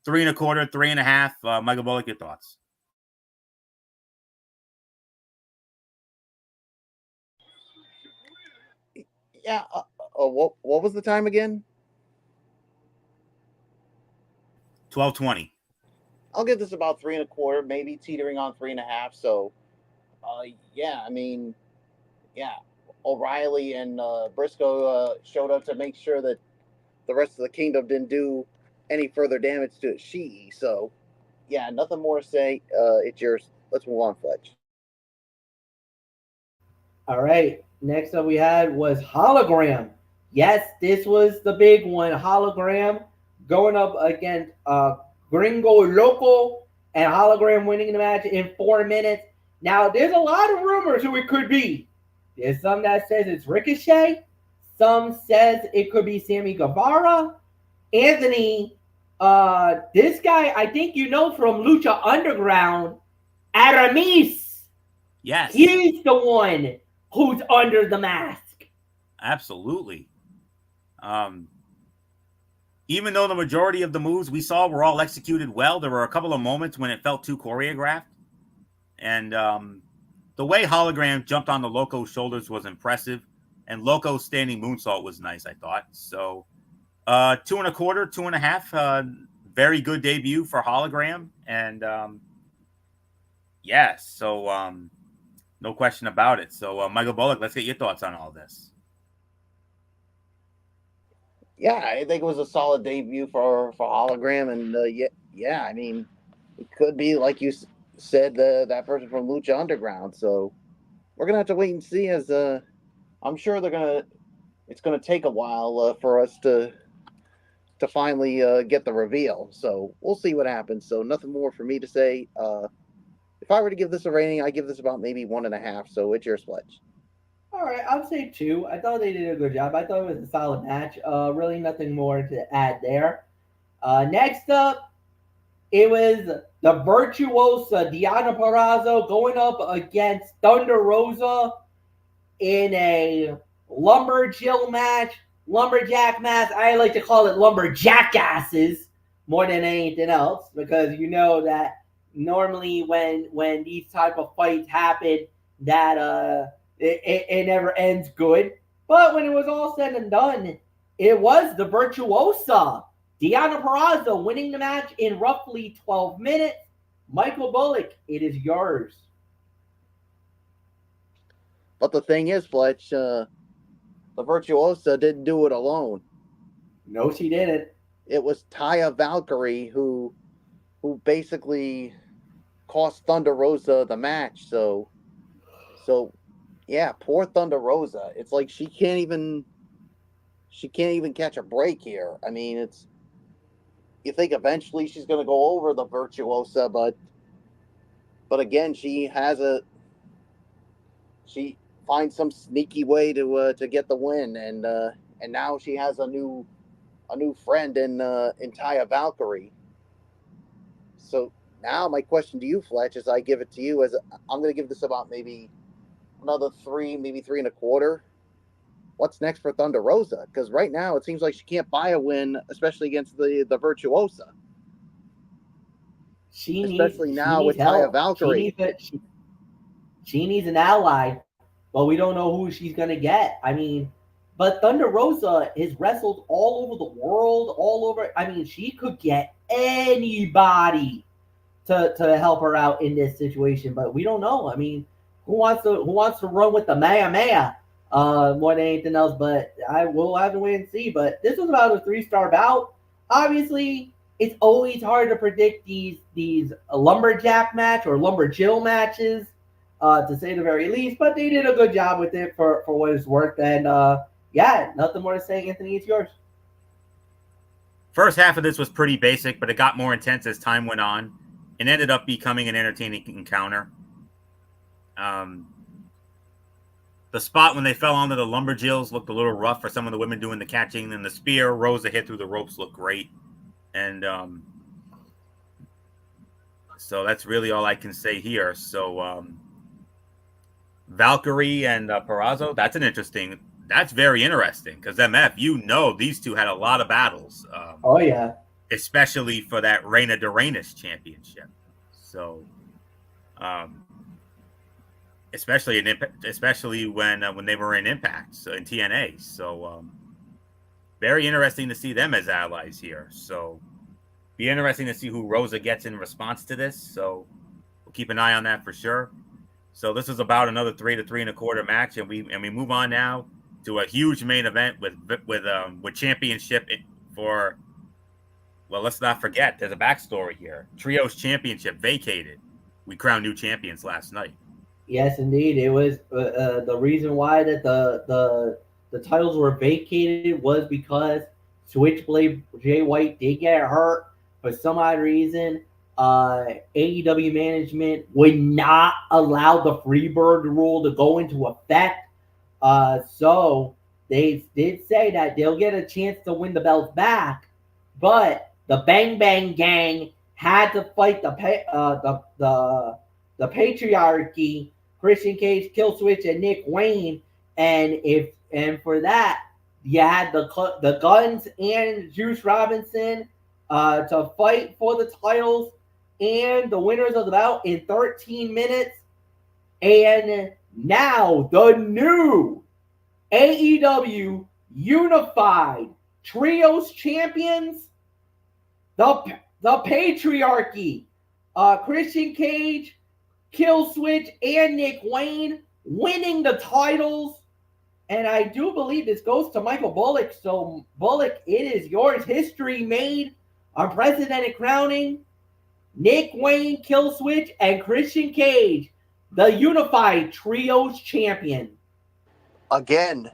3.25, 3.5. Michael Bullock, your thoughts? Yeah. What was the time again? 12:20. I'll give this about 3.25, maybe teetering on 3.5. So, yeah, I mean, yeah, O'Reilly and Briscoe showed up to make sure that the rest of the Kingdom didn't do any further damage to Ishii. So, yeah, nothing more to say. It's yours. Let's move on, Fletch. All right. Next up we had was Hologram. Yes, this was the big one. Hologram going up against Gringo Loco, and Hologram winning the match in 4 minutes. Now, there's a lot of rumors who it could be. There's some that says it's Ricochet. Some says it could be Sammy Guevara. Anthony, this guy, I think from Lucha Underground, Aramis. Yes. He's the one who's under the mask. Absolutely. Even though the majority of the moves we saw were all executed well, there were a couple of moments when it felt too choreographed. And the way Hologram jumped on the Loco's shoulders was impressive. And Loco's standing moonsault was nice, I thought. So 2.25, 2.5. Very good debut for Hologram. And so no question about it. So Michael Bullock, let's get your thoughts on all this. Yeah, I think it was a solid debut for Hologram, and yeah, I mean, it could be like you said, that person from Lucha Underground. So we're gonna have to wait and see. As I'm sure it's gonna take a while for us to finally get the reveal. So we'll see what happens. So nothing more for me to say. If I were to give this a rating, I give this about maybe 1.5. So it's your Sledge. All right, I'll say 2. I thought they did a good job. I thought it was a solid match. Really nothing more to add there. Next up, it was the Virtuosa Diana Perazzo going up against Thunder Rosa in a lumberjack match. I like to call it lumberjackasses more than anything else, because you know that normally when these type of fights happen, that it never ends good. But when it was all said and done, it was the Virtuosa Diana Perazzo winning the match in roughly 12 minutes. Michael Bullock, it is yours. But the thing is, Fletch, the Virtuosa didn't do it alone. No, she didn't. It was Taya Valkyrie who basically cost Thunder Rosa the match. So yeah, poor Thunder Rosa. It's like she can't even catch a break here. I mean, you think eventually she's going to go over the Virtuosa, but again, she finds some sneaky way to get the win, and now she has a new friend in Taya Valkyrie. So now my question to you, Fletch, as I give it to you, is I'm going to give this about maybe another 3, maybe 3.25. What's next for Thunder Rosa? Because right now it seems like she can't buy a win, especially against the Virtuosa. Especially now with Taya Valkyrie. She needs an ally, but we don't know who she's going to get. I mean, but Thunder Rosa has wrestled all over the world, all over. I mean, she could get anybody to help her out in this situation, but we don't know. I mean, who wants to run with the Maya more than anything else? But I will have to wait and see. But this was about a 3-star bout. Obviously, it's always hard to predict these lumberjack match or lumberjill matches, to say the very least. But they did a good job with it for what it's worth. And yeah, nothing more to say. Anthony, it's yours. First half of this was pretty basic, but it got more intense as time went on. It ended up becoming an entertaining encounter. The spot when they fell onto the lumberjills looked a little rough for some of the women doing the catching, and the spear Rosa hit through the ropes looked great. And so that's really all I can say here. So Valkyrie and Perazzo, that's very interesting, because MF, these two had a lot of battles. Oh, yeah. Especially for that Reina de Reinas championship. So, especially when they were in Impact, so in TNA. So, very interesting to see them as allies here. So, be interesting to see who Rosa gets in response to this. So, we'll keep an eye on that for sure. So, this is about another 3 to 3.25 match, and we move on now to a huge main event with championship for. Well, let's not forget, there's a backstory here. Trios championship vacated. We crowned new champions last night. Yes, indeed. It was the reason why that the titles were vacated was because Switchblade Jay White did get hurt for some odd reason. AEW management would not allow the Freebird rule to go into effect. So they did say that they'll get a chance to win the belts back, but the Bang Bang Gang had to fight the patriarchy, Christian Cage, Killswitch, and Nick Wayne, and for that you had the Guns and Juice Robinson to fight for the titles and the winners of the bout in 13 minutes. And now the new AEW Unified Trios Champions, the patriarchy, Christian Cage, Killswitch, and Nick Wayne winning the titles And I do believe this goes to Michael Bullock. So, Bullock, it is yours. History made, unprecedented crowning. Nick Wayne, Killswitch, and Christian Cage, the unified trios champion. Again,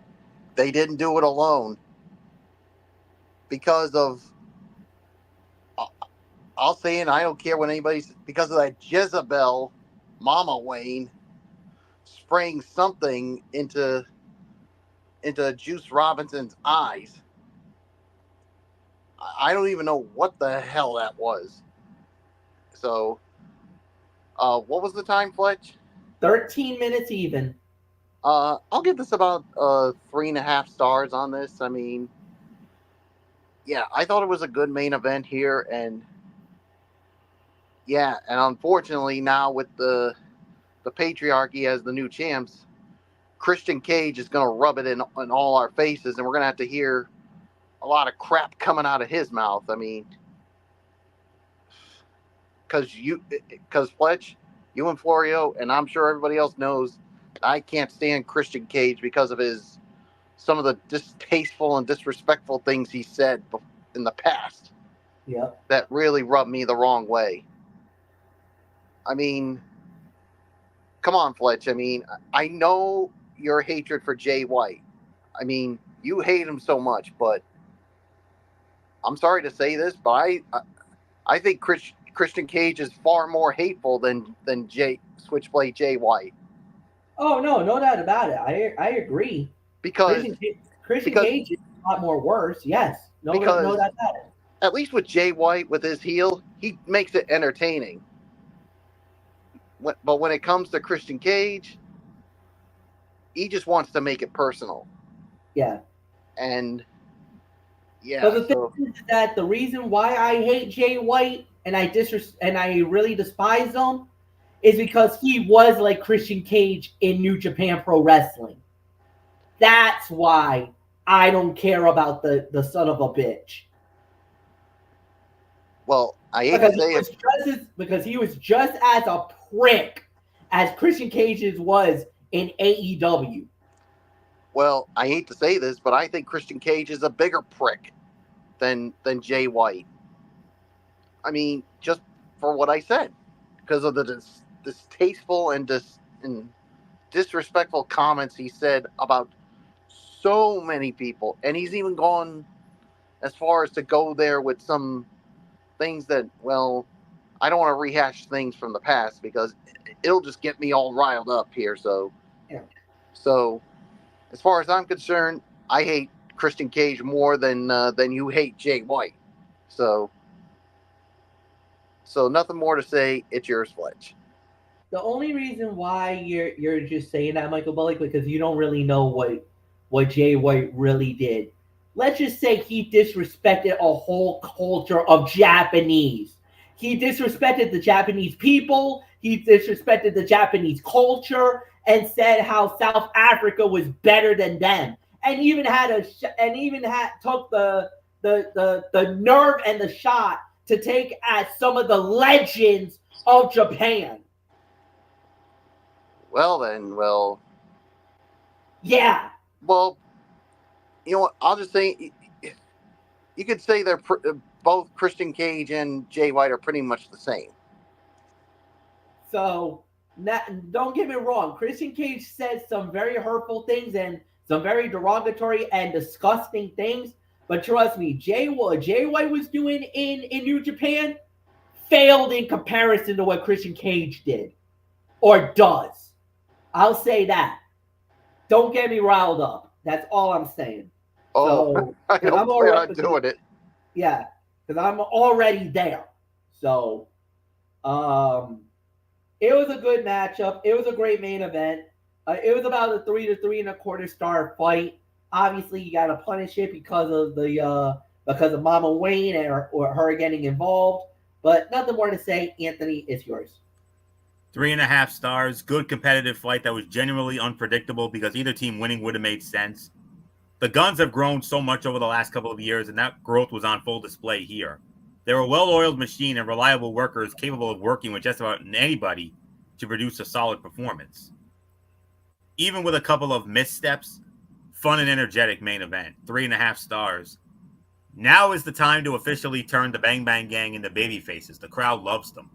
they didn't do it alone because of, I'll say it, I don't care what anybody's, because of that Jezebel, Mama Wayne, spraying something into Juice Robinson's eyes. I don't even know what the hell that was. So, what was the time, Fletch? 13 minutes even. I'll give this about 3.5 stars on this. I mean, yeah, I thought it was a good main event here, and yeah, and unfortunately now with the patriarchy as the new champs, Christian Cage is going to rub it in all our faces, and we're going to have to hear a lot of crap coming out of his mouth. I mean, because Fletch, you and Florio, and I'm sure everybody else knows, I can't stand Christian Cage because of some of the distasteful and disrespectful things he said in the past. Yep. That really rubbed me the wrong way. I mean, come on, Fletch. I mean, I know your hatred for Jay White. I mean, you hate him so much, but I'm sorry to say this, but I think Christian Cage is far more hateful than Switchblade Jay White. Oh no doubt about it. I agree. Because Christian Cage is a lot more worse. Yes, no doubt about it. At least with Jay White, with his heel, he makes it entertaining. But when it comes to Christian Cage, he just wants to make it personal. Yeah. And yeah. But the thing is that the reason why I hate Jay White and I really despise him is because he was like Christian Cage in New Japan Pro Wrestling. That's why I don't care about the son of a bitch. Well, I hate to say it because he was just as a prick as Christian Cage was in AEW. Well, I hate to say this, but I think Christian Cage is a bigger prick than Jay White. I mean, just for what I said, because of the distasteful and disrespectful comments he said about so many people, and he's even gone as far as to go there with some things that, well, I don't want to rehash things from the past because it'll just get me all riled up here. So, yeah. So, as far as I'm concerned, I hate Christian Cage more than you hate Jay White. So nothing more to say. It's yours, Fletch. The only reason why you're just saying that, Michael Bullock, because you don't really know what Jay White really did. Let's just say he disrespected a whole culture of Japanese. He disrespected the Japanese people. He disrespected the Japanese culture and said how South Africa was better than them, and even took the nerve and the shot to take at some of the legends of Japan. Well. Yeah. Well, you know what? I'll just say, you could say they're both Christian Cage and Jay White are pretty much the same. So, don't get me wrong. Christian Cage said some very hurtful things and some very derogatory and disgusting things. But trust me, what Jay White was doing in New Japan failed in comparison to what Christian Cage did or does. I'll say that. Don't get me riled up. That's all I'm saying. Oh, so, I don't plan on doing it. Yeah, because I'm already there. So, it was a good matchup. It was a great main event. It was about a 3 to 3.25 star fight. Obviously, you got to punish it because of Mama Wayne or her getting involved. But nothing more to say. Anthony, it's yours. 3.5 stars. Good competitive fight that was genuinely unpredictable because either team winning would have made sense. The Guns have grown so much over the last couple of years, and that growth was on full display here. They're a well-oiled machine and reliable workers capable of working with just about anybody to produce a solid performance. Even with a couple of missteps, fun and energetic main event. 3.5 stars. Now is the time to officially turn the Bang Bang Gang into baby faces. The crowd loves them.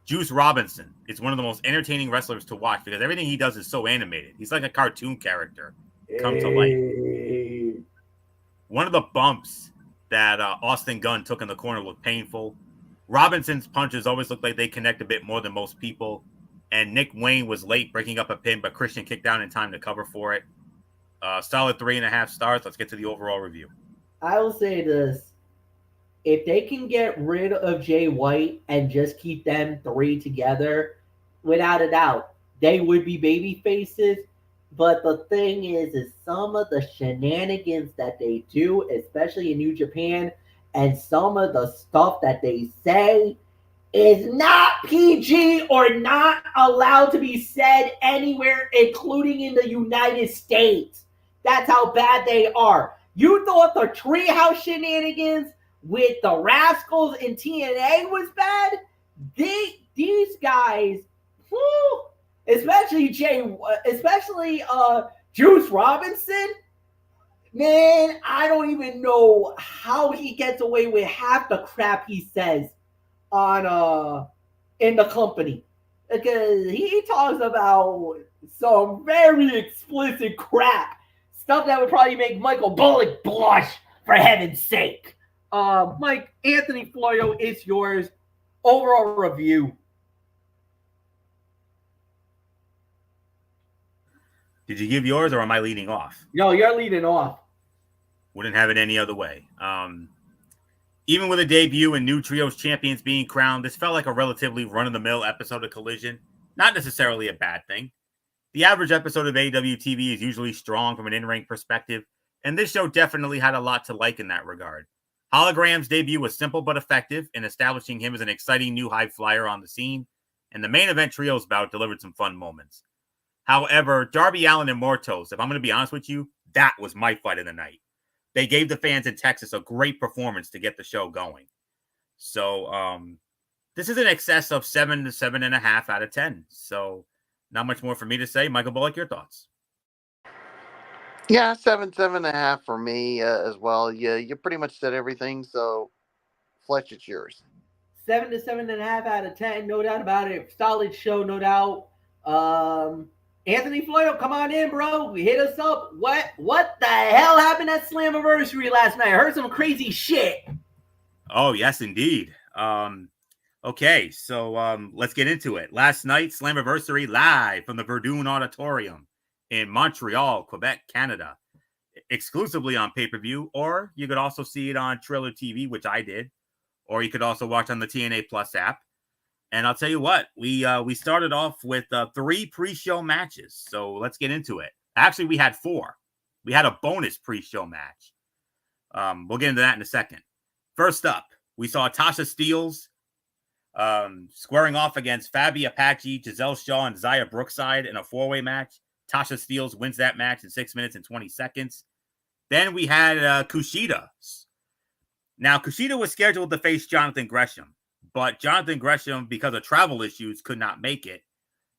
Juice Robinson is one of the most entertaining wrestlers to watch because everything he does is so animated. He's like a cartoon character come to life. One of the bumps that Austin Gunn took in the corner looked painful. Robinson's punches always look like they connect a bit more than most people. And Nick Wayne was late breaking up a pin, but Christian kicked out in time to cover for it. Solid 3.5 stars. Let's get to the overall review. I will say this. If they can get rid of Jay White and just keep them three together, without a doubt, they would be baby faces. But the thing is some of the shenanigans that they do, especially in New Japan, and some of the stuff that they say is not PG or not allowed to be said anywhere, including in the United States. That's how bad they are. You thought the Treehouse shenanigans with the Rascals in TNA was bad? These guys, whew, especially Juice Robinson, man, I don't even know how he gets away with half the crap he says on in the company. Because he talks about some very explicit crap. Stuff that would probably make Michael Bullock blush, for heaven's sake. Mike, Anthony Florio, it's yours. Overall review. Did you give yours or am I leading off? No, you're leading off. Wouldn't have it any other way. Even with a debut and new trios champions being crowned, this felt like a relatively run-of-the-mill episode of Collision. Not necessarily a bad thing. The average episode of AEW TV is usually strong from an in-ring perspective, and this show definitely had a lot to like in that regard. Hologram's debut was simple but effective in establishing him as an exciting new high flyer on the scene, and the main event trios bout delivered some fun moments. However, Darby Allin and Mortos, if I'm going to be honest with you, that was my fight of the night. They gave the fans in Texas a great performance to get the show going. So, this is in excess of 7 to 7.5 out of 10. So, not much more for me to say. Michael Bullock, your thoughts? Yeah, 7.5 for me as well. Yeah, you pretty much said everything. So, Fletch, it's yours. 7 to 7.5 out of 10, no doubt about it. Solid show, no doubt. Anthony Floyd, come on in, bro. Hit us up. What the hell happened at Slammiversary last night? I heard some crazy shit. Oh, yes, indeed. Okay, so let's get into it. Last night, Slammiversary live from the Verdun Auditorium in Montreal, Quebec, Canada, exclusively on pay-per-view, or you could also see it on Trailer TV, which I did, or you could also watch on the TNA Plus app. And I'll tell you what, we started off with 3 pre-show matches, so let's get into it. Actually, we had 4. We had a bonus pre-show match. We'll get into that in a second. First up, we saw Tasha Steelz squaring off against Fabi Apache, Giselle Shaw, and Zaya Brookside in a 4-way match. Tasha Steelz wins that match in 6 minutes and 20 seconds. Then we had Kushida. Now, Kushida was scheduled to face Jonathan Gresham, but Jonathan Gresham, because of travel issues, could not make it.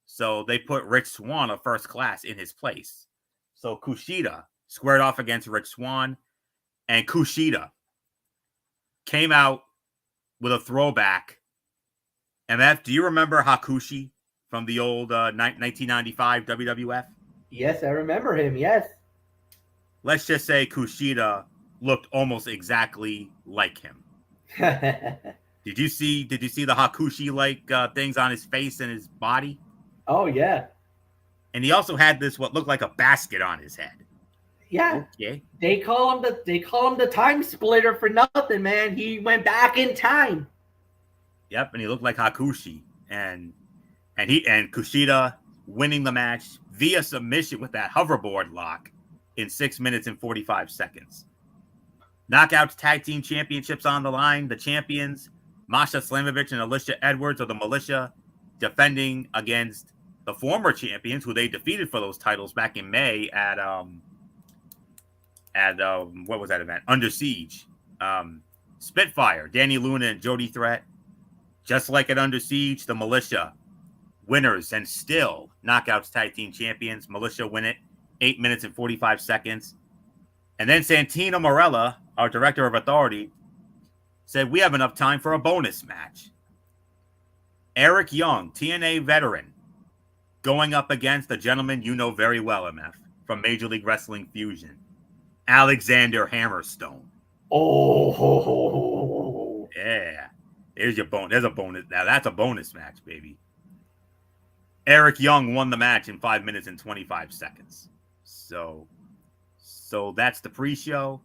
So they put Rich Swann of First Class in his place. So Kushida squared off against Rich Swann, and Kushida came out with a throwback. MF, do you remember Hakushi from the old 1995 WWF? Yes, I remember him, yes. Let's just say Kushida looked almost exactly like him. Did you see the Hakushi-like things on his face and his body? Oh, yeah. And he also had this, what looked like a basket on his head. Yeah. Okay. They call him the time splitter for nothing, man. He went back in time. Yep, and he looked like Hakushi. And Kushida winning the match via submission with that hoverboard lock in 6 minutes and 45 seconds. Knockouts Tag Team Championships on the line. The champions, Masha Slamovich and Alicia Edwards of the Militia, defending against the former champions who they defeated for those titles back in May at what was that event? Under Siege. Spitfire, Danny Luna and Jody Threat. Just like at Under Siege, the Militia winners and still Knockouts Tag Team Champions. Militia win it 8 minutes and 45 seconds. And then Santino Marella, our director of authority, said we have enough time for a bonus match. Eric Young, TNA veteran, going up against a gentleman you know very well, MF, from Major League Wrestling Fusion, Alexander Hammerstone. Oh, yeah. There's your bonus. There's a bonus. Now that's a bonus match, baby. Eric Young won the match in 5 minutes and 25 seconds. So that's the pre-show.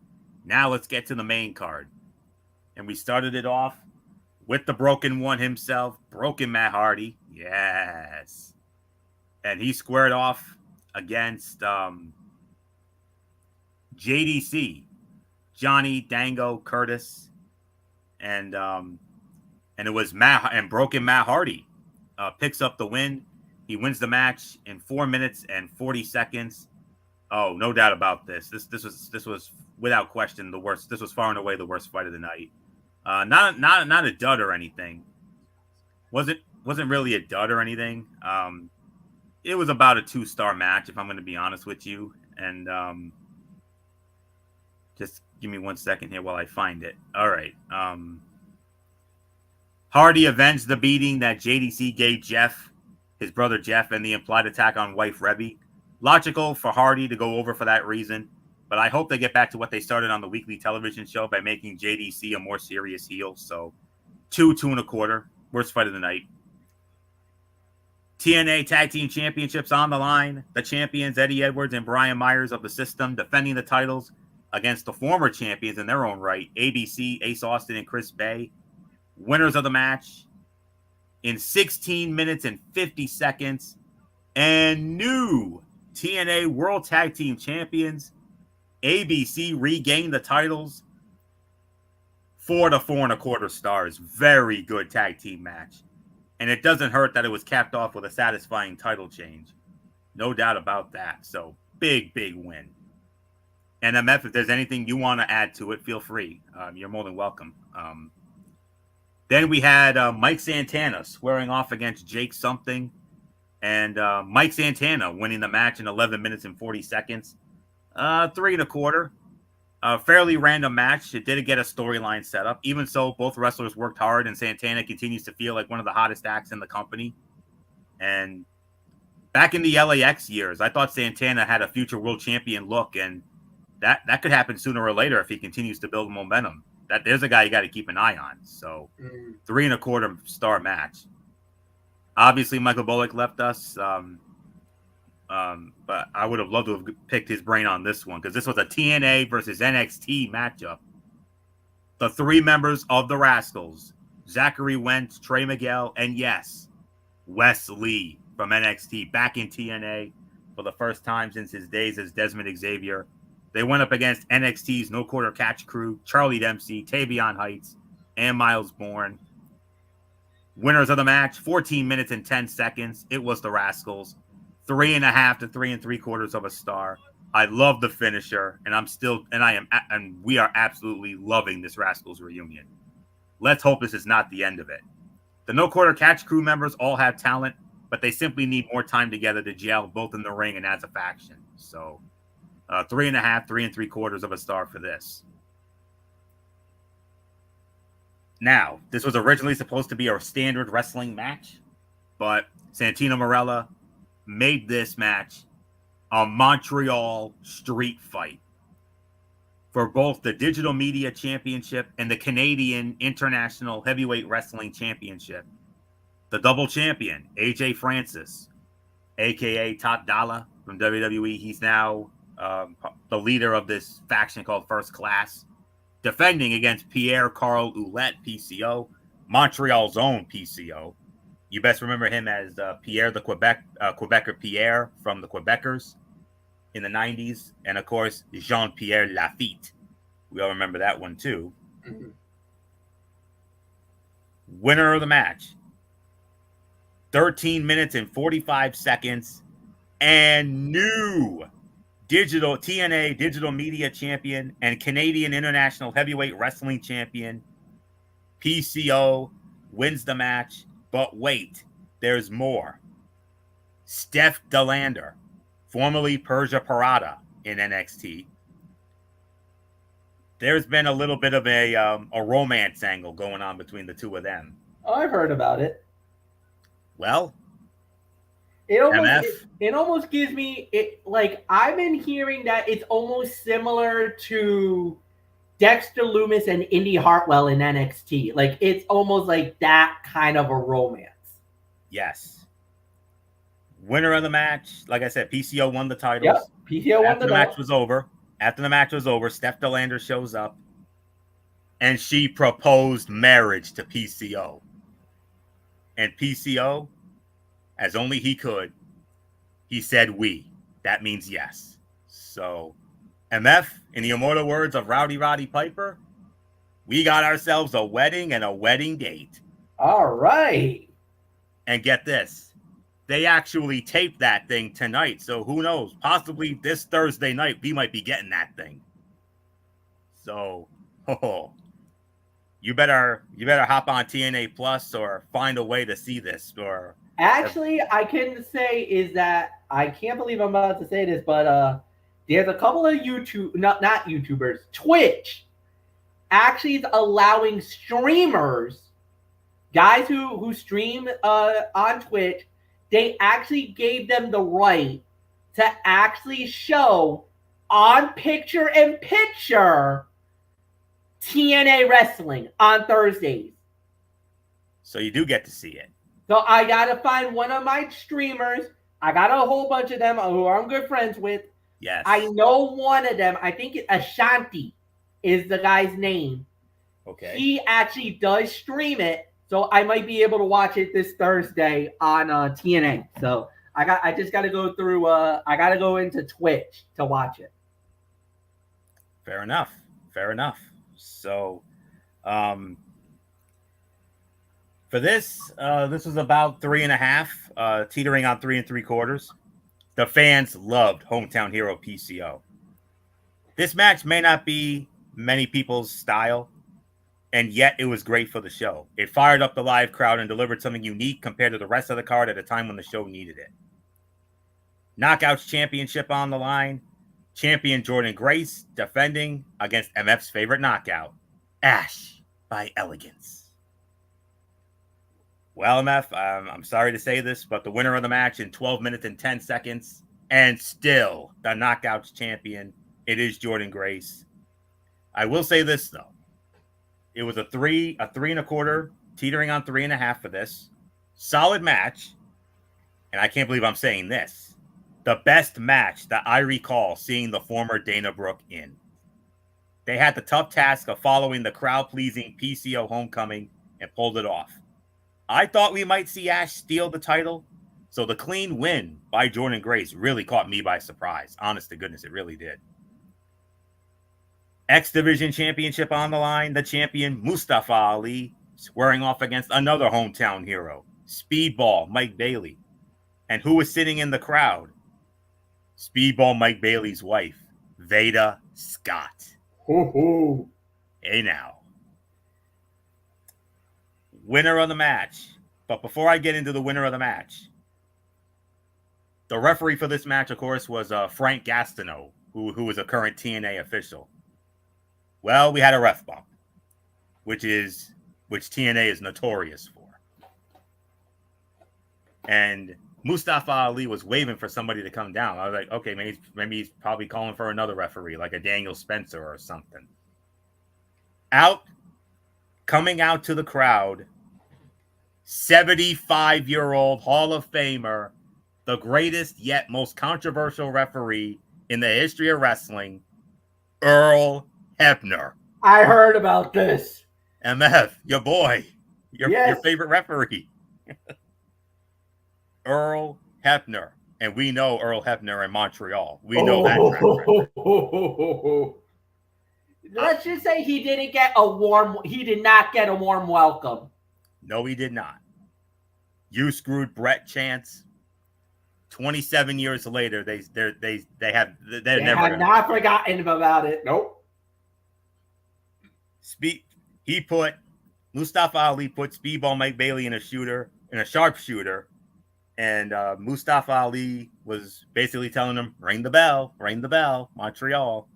Now let's get to the main card. And we started it off with the Broken One himself, Broken Matt Hardy. Yes. And he squared off against JDC, Johnny Dango Curtis. And it was Broken Matt Hardy picks up the win. He wins the match in 4 minutes and 40 seconds. Oh, no doubt about this. This was without question the worst. This was far and away the worst fight of the night. Not a dud or anything. Wasn't really a dud or anything. It was about a 2-star match, if I'm going to be honest with you. And just give me 1 second here while I find it. All right. Hardy avenged the beating that JDC gave Jeff, his brother Jeff, and the implied attack on wife Rebby. Logical for Hardy to go over for that reason, but I hope they get back to what they started on the weekly television show by making JDC a more serious heel. So 2.25, worst fight of the night. TNA Tag Team Championships on the line. The champions, Eddie Edwards and Brian Myers of the System, defending the titles against the former champions in their own right, ABC, Ace Austin, and Chris Bay. Winners of the match in 16 minutes and 50 seconds. And new TNA World Tag Team Champions, ABC, regained the titles. 4 to 4.25 stars. Very good tag team match. And it doesn't hurt that it was capped off with a satisfying title change. No doubt about that. So, big win. And MF, if there's anything you want to add to it, feel free. You're more than welcome. Then we had Mike Santana squaring off against Jake Something. And Mike Santana winning the match in 11 minutes and 40 seconds. 3.25. A fairly random match. It didn't get a storyline set up. Even so, both wrestlers worked hard, and Santana continues to feel like one of the hottest acts in the company. And back in the LAX years, I thought Santana had a future world champion look, and that could happen sooner or later if he continues to build momentum. There's a guy you got to keep an eye on. So 3.25 star match. Obviously, Michael Bullock left us, but I would have loved to have picked his brain on this one because this was a TNA versus NXT matchup. The 3 members of the Rascals, Zachary Wentz, Trey Miguel, and yes, Wes Lee from NXT back in TNA for the first time since his days as Desmond Xavier. They went up against NXT's No Quarter Catch crew, Charlie Dempsey, Tavion Heights, and Miles Bourne. Winners of the match, 14 minutes and 10 seconds. It was the Rascals. 3.5 to 3.75 stars. I love the finisher, and we are absolutely loving this Rascals reunion. Let's hope this is not the end of it. The No Quarter Catch crew members all have talent, but they simply need more time together to gel both in the ring and as a faction. So 3.5, 3.75 stars for this. Now, this was originally supposed to be a standard wrestling match, but Santino Marella made this match a Montreal street fight for both the Digital Media Championship and the Canadian International Heavyweight Wrestling Championship. The double champion, AJ Francis, a.k.a. Top Dollar from WWE. He's now the leader of this faction called First Class, defending against Pierre-Carl Ouellette, PCO, Montreal's own PCO. You best remember him as Pierre the Quebecer Pierre from the Quebecers in the 90s. And, of course, Jean-Pierre Lafitte. We all remember that one, too. Mm-hmm. Winner of the match. 13 minutes and 45 seconds. And new TNA Digital Media Champion and Canadian International Heavyweight Wrestling Champion. PCO wins the match. But wait, there's more. Steph DeLander, formerly Persia Parada in NXT. There's been a little bit of a romance angle going on between the two of them. Oh, I've heard about it. Well, it almost gives me it like I've been hearing that it's almost similar to Dexter Lumis and Indy Hartwell in NXT. Like it's almost like that kind of a romance. Yes. Winner of the match, like I said, PCO won the titles. Yep, PCO won the match was over. After the match was over, Steph Delander shows up, and she proposed marriage to PCO. And PCO, as only he could, he said we. That means yes. So, MF, in the immortal words of Rowdy Roddy Piper, we got ourselves a wedding and a wedding date. All right. And get this. They actually taped that thing tonight. So who knows? Possibly this Thursday night, we might be getting that thing. So, you better hop on TNA Plus or find a way to see this. Or actually, I can say is that I can't believe I'm about to say this, but there's a couple of not YouTubers, Twitch actually is allowing streamers, guys who stream on Twitch. They actually gave them the right to actually show on picture-in-picture TNA wrestling on Thursdays. So you do get to see it. So I got to find one of my streamers. I got a whole bunch of them who I'm good friends with. Yes. I know one of them. I think Ashanti is the guy's name. Okay. He actually does stream it. So I might be able to watch it this Thursday on TNA. So I just got to go through. I got to go into Twitch to watch it. Fair enough. So, for this was about 3.5, teetering on 3 3/4. The fans loved Hometown Hero PCO. This match may not be many people's style, and yet it was great for the show. It fired up the live crowd and delivered something unique compared to the rest of the card at a time when the show needed it. Knockouts Championship on the line. Champion Jordan Grace defending against MF's favorite knockout, Ash by Elegance. Well, MF, I'm sorry to say this, but the winner of the match in 12 minutes and 10 seconds, and still the Knockouts champion, it is Jordan Grace. I will say this, though. It was a 3 1/4, teetering on 3.5 for this. Solid match. And I can't believe I'm saying this. The best match that I recall seeing the former Dana Brooke in. They had the tough task of following the crowd-pleasing PCO homecoming and pulled it off. I thought we might see Ash steal the title, so the clean win by Jordan Grace really caught me by surprise. Honest to goodness, it really did. X Division Championship on the line. The champion, Mustafa Ali, squaring off against another hometown hero, Speedball Mike Bailey. And who was sitting in the crowd? Speedball Mike Bailey's wife, Veda Scott. Ho-ho. Hey now. Winner of the match. But before I get into the winner of the match, the referee for this match, of course, was Frank Gastineau, who was a current TNA official. Well, we had a ref bump, which TNA is notorious for. And Mustafa Ali was waving for somebody to come down. I was like, okay, maybe he's probably calling for another referee, like a Daniel Spencer or something. Coming out to the crowd, 75-year-old Hall of Famer, the greatest yet most controversial referee in the history of wrestling, Earl Hebner. I heard about this. MF, your boy, your favorite referee. Earl Hebner. And we know Earl Hebner in Montreal. We know that track record. Let's just say he did not get a warm welcome. No, he did not. You screwed Brett chance. 27 years later, they have not forgotten about it. Nope. Mustafa Ali put Speedball Mike Bailey in a sharpshooter, And Mustafa Ali was basically telling him, ring the bell, Montreal.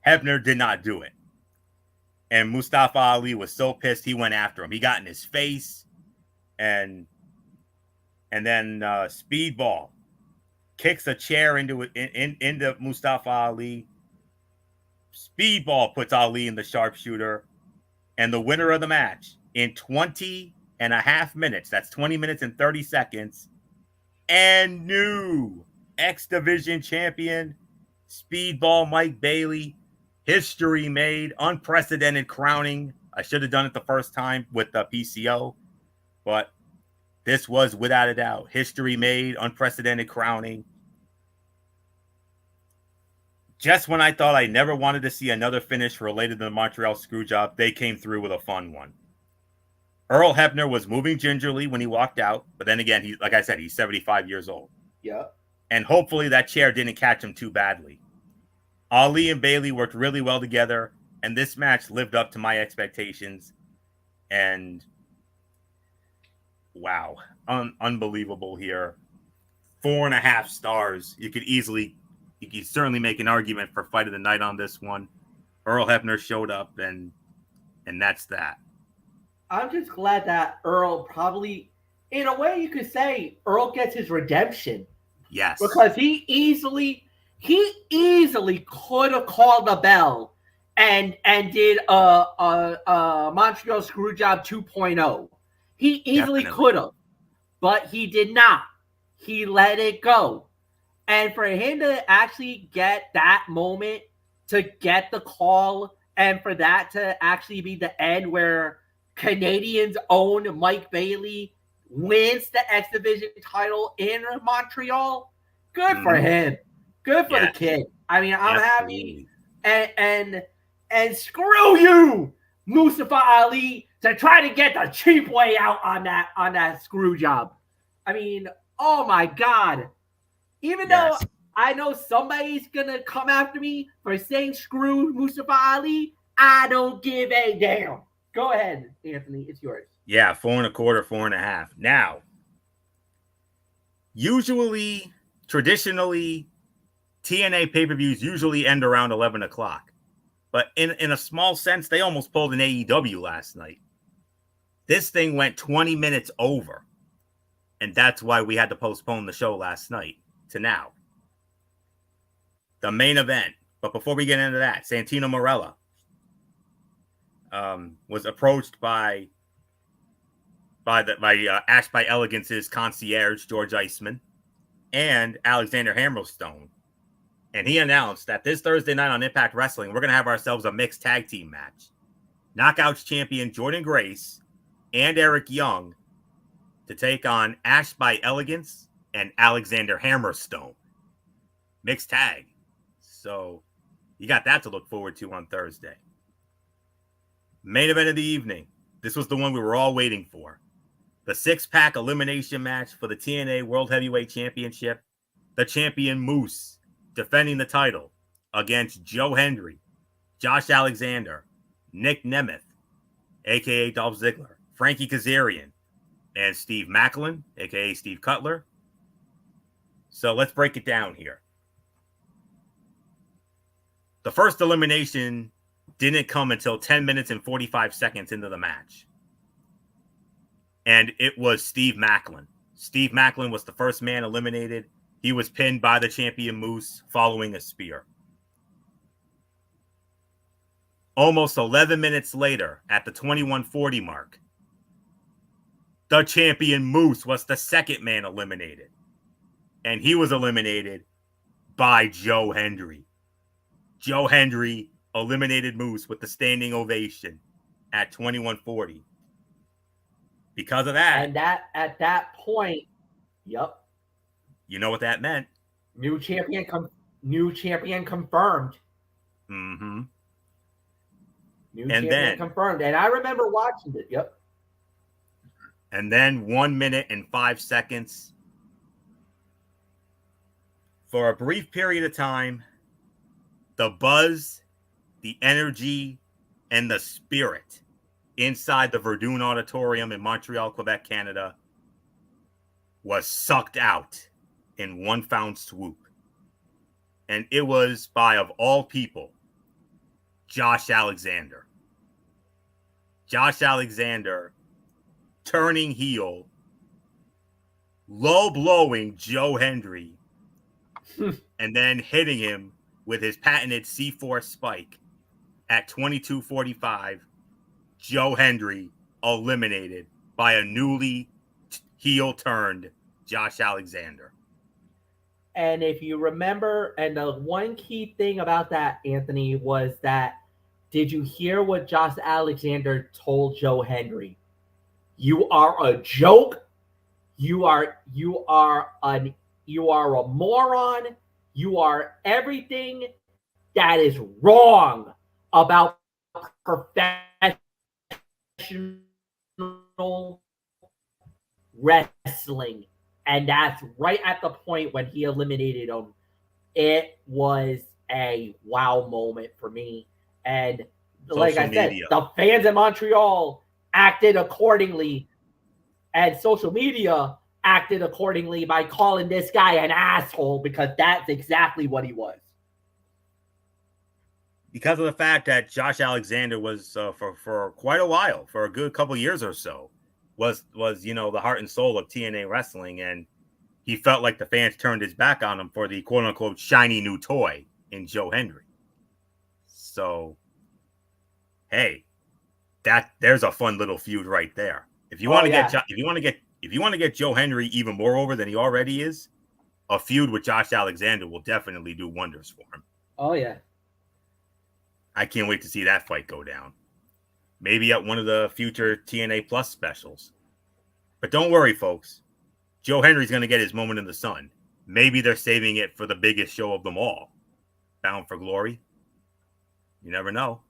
Hebner did not do it. And Mustafa Ali was so pissed, he went after him. He got in his face. And then Speedball kicks a chair into Mustafa Ali. Speedball puts Ali in the sharpshooter. And the winner of the match in 20 and a half minutes, that's 20 minutes and 30 seconds, and new X Division champion, Speedball Mike Bailey. History made, unprecedented crowning. I should have done it the first time with the PCO, but this was without a doubt history made, unprecedented crowning. Just when I thought I never wanted to see another finish related to the Montreal Screwjob, they came through with a fun one. Earl Hebner was moving gingerly when he walked out, but then again, like I said, he's 75 years old. Yeah. And hopefully that chair didn't catch him too badly. Ali and Bailey worked really well together, and this match lived up to my expectations. And wow, unbelievable here. 4.5 stars. You could certainly make an argument for fight of the night on this one. Earl Hebner showed up, and that's that. I'm just glad that Earl probably, in a way you could say, Earl gets his redemption. Yes. Because he easily could have called the bell and did a Montreal Screwjob 2.0. He easily could have, but he did not. He let it go. And for him to actually get that moment, to get the call, and for that to actually be the end where Canadians' own Mike Bailey wins the X Division title in Montreal, good for him. Good for the kid. I mean, I'm happy. And screw you, Mustafa Ali, to try to get the cheap way out on that screw job. I mean, oh my God. Even though I know somebody's gonna come after me for saying screw Mustafa Ali, I don't give a damn. Go ahead, Anthony. It's yours. Yeah, 4.25, 4.5. Now, traditionally, TNA pay-per-views usually end around 11 o'clock. But in a small sense, they almost pulled an AEW last night. This thing went 20 minutes over. And that's why we had to postpone the show last night to now. The main event. But before we get into that, Santino Marella was approached by Ash by Elegance's concierge, George Iceman, and Alexander Hammerstone. And he announced that this Thursday night on Impact Wrestling, we're going to have ourselves a mixed tag team match. Knockouts champion Jordan Grace and Eric Young to take on Ash by Elegance and Alexander Hammerstone. Mixed tag. So you got that to look forward to on Thursday. Main event of the evening. This was the one we were all waiting for. The 6-pack elimination match for the TNA World Heavyweight Championship. The champion Moose defending the title against Joe Hendry, Josh Alexander, Nick Nemeth, a.k.a. Dolph Ziggler, Frankie Kazarian, and Steve Macklin, a.k.a. Steve Cutler. So let's break it down here. The first elimination didn't come until 10 minutes and 45 seconds into the match. And it was Steve Macklin. Steve Macklin was the first man eliminated. He was pinned by the champion Moose following a spear. Almost 11 minutes later, at the 21:40 mark, the champion Moose was the second man eliminated. And he was eliminated by Joe Hendry. Joe Hendry eliminated Moose with the standing ovation at 21:40. Because of that. And that at that point, yep. You know what that meant. New champion confirmed. Mm-hmm. New champion confirmed. And I remember watching it. Yep. And then 1 minute and 5 seconds. For a brief period of time, the buzz, the energy, and the spirit inside the Verdun Auditorium in Montreal, Quebec, Canada was sucked out in one found swoop. And it was by, of all people, Josh Alexander. Josh Alexander turning heel, low blowing Joe Hendry, and then hitting him with his patented C4 spike at 22:45. Joe Hendry eliminated by a newly heel turned Josh Alexander. And if you remember, and the one key thing about that, Anthony, was that, did you hear what Josh Alexander told Joe Hendry? You are a joke. You are a moron. You are everything that is wrong about professional wrestling. And that's right at the point when he eliminated him. It was a wow moment for me. And like I said, the fans in Montreal acted accordingly. And social media acted accordingly by calling this guy an asshole, because that's exactly what he was. Because of the fact that Josh Alexander was for quite a while, for a good couple years or so, was the heart and soul of TNA wrestling, and he felt like the fans turned his back on him for the quote unquote shiny new toy in Joe Hendry. So, hey, there's a fun little feud right there. If you want to get Joe Hendry even more over than he already is, a feud with Josh Alexander will definitely do wonders for him. Oh yeah. I can't wait to see that fight go down. Maybe at one of the future TNA Plus specials. But don't worry, folks. Joe Hendry's going to get his moment in the sun. Maybe they're saving it for the biggest show of them all. Bound for Glory. You never know.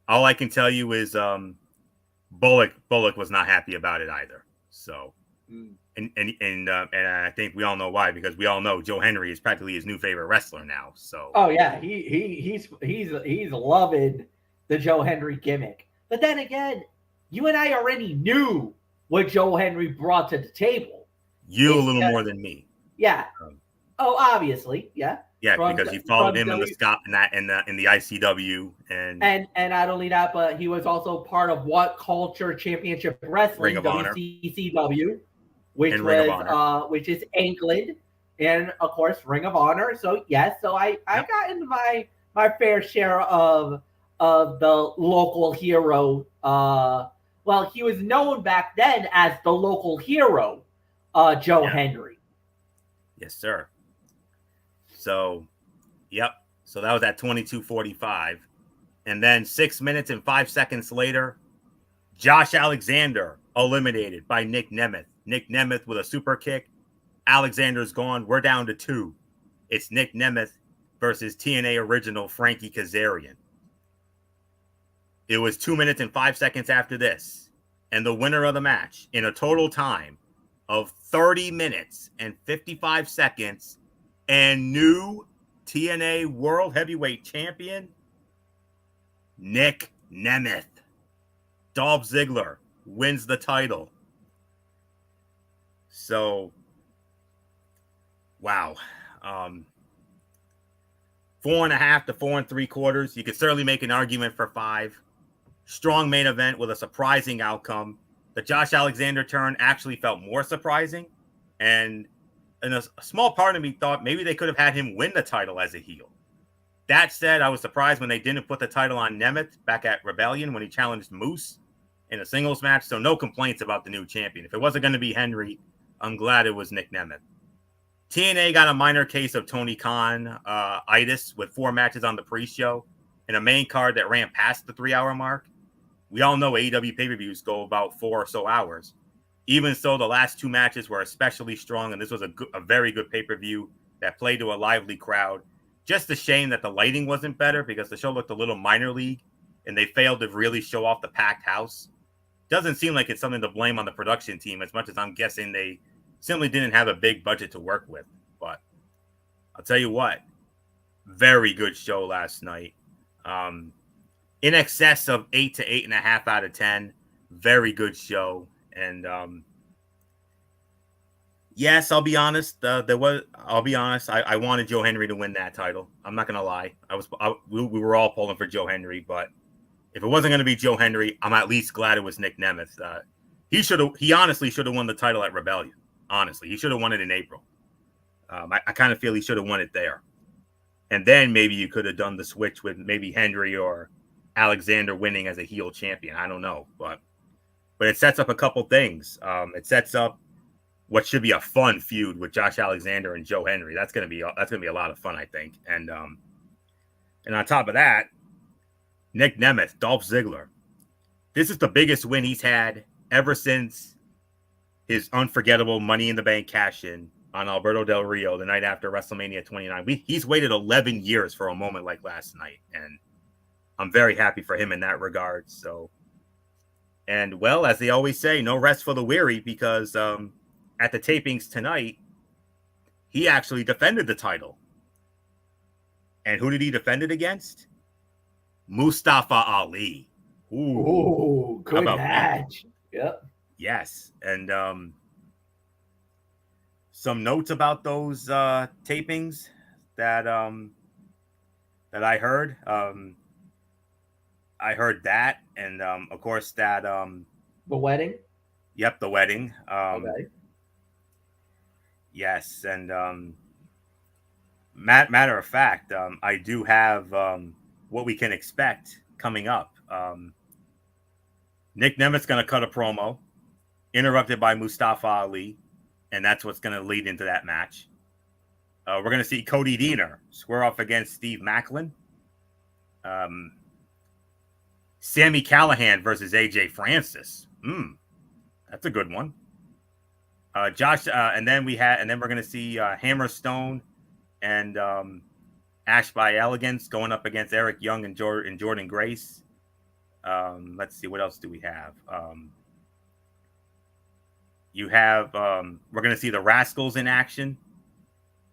All I can tell you is Bullock was not happy about it either. So, and I think we all know why, because we all know Joe Hendry is practically his new favorite wrestler now. So, oh yeah, he's loving the Joe Hendry gimmick. But then again, you and I already knew what Joe Hendry brought to the table. You a little more than me. Yeah. Obviously, yeah. Yeah, because he followed him in the ICW and not only that, but he was also part of What Culture Championship Wrestling, WCCW, which is England, and of course Ring of Honor. So yes, I got into my fair share of the local hero. Well, he was known back then as the local hero, Joe Hendry. Yes, sir. So, yep. So that was at 22:45. And then 6 minutes and 5 seconds later, Josh Alexander eliminated by Nick Nemeth. Nick Nemeth with a super kick. Alexander's gone. We're down to 2. It's Nick Nemeth versus TNA original Frankie Kazarian. It was 2 minutes and 5 seconds after this. And the winner of the match, in a total time of 30 minutes and 55 seconds, and new TNA World Heavyweight Champion, Nick Nemeth. Dolph Ziggler wins the title. So, wow. 4.5 to 4 3/4. You could certainly make an argument for 5. Strong main event with a surprising outcome. The Josh Alexander turn actually felt more surprising, and a small part of me thought maybe they could have had him win the title as a heel. That said, I was surprised when they didn't put the title on Nemeth back at Rebellion when he challenged Moose in a singles match. So no complaints about the new champion. If it wasn't going to be Henry, I'm glad it was Nick Nemeth. TNA got a minor case of Tony Khan itis with 4 matches on the pre-show and a main card that ran past the 3-hour mark. We all know AEW pay-per-views go about 4 or so hours. Even so, the last 2 matches were especially strong, and this was a very good pay-per-view that played to a lively crowd. Just a shame that the lighting wasn't better, because the show looked a little minor league, and they failed to really show off the packed house. Doesn't seem like it's something to blame on the production team, as much as I'm guessing they simply didn't have a big budget to work with. But I'll tell you what, very good show last night. In excess of 8 to 8.5 out of 10. Very good show. And Yes, I'll be honest. I'll be honest. I wanted Joe Henry to win that title. I'm not gonna lie. We were all pulling for Joe Henry, but if it wasn't gonna be Joe Henry, I'm at least glad it was Nick Nemeth. He honestly should have won the title at Rebellion. Honestly, he should have won it in April. I kind of feel he should have won it there, and then maybe you could have done the switch with maybe Henry or Alexander winning as a heel champion. I don't know, but it sets up a couple things. It sets up what should be a fun feud with Josh Alexander and Joe Henry. That's gonna be a lot of fun, I think. And on top of that, Nick Nemeth, Dolph Ziggler. This is the biggest win he's had ever since his unforgettable Money in the Bank cash-in on Alberto Del Rio the night after WrestleMania 29. He's waited 11 years for a moment like last night, and I'm very happy for him in that regard. So, and well, as they always say, no rest for the weary, because at the tapings tonight, he actually defended the title. And who did he defend it against? Mustafa Ali. Ooh, good match. Yep. Yes. And some notes about those tapings that I heard. I heard that, and of course that the wedding. Yep, the wedding. Okay. Yes, and matter of fact, I do have what we can expect coming up. Nick Nemeth's going to cut a promo, interrupted by Mustafa Ali, and that's what's going to lead into that match. We're going to see Cody Deaner square off against Steve Maclin. Sami Callihan versus AJ Francis. That's a good one. And then we're going to see Hammerstone and Ash by Elegance going up against Eric Young and Jordan Grace. Let's see, what else do we have? We're going to see the Rascals in action.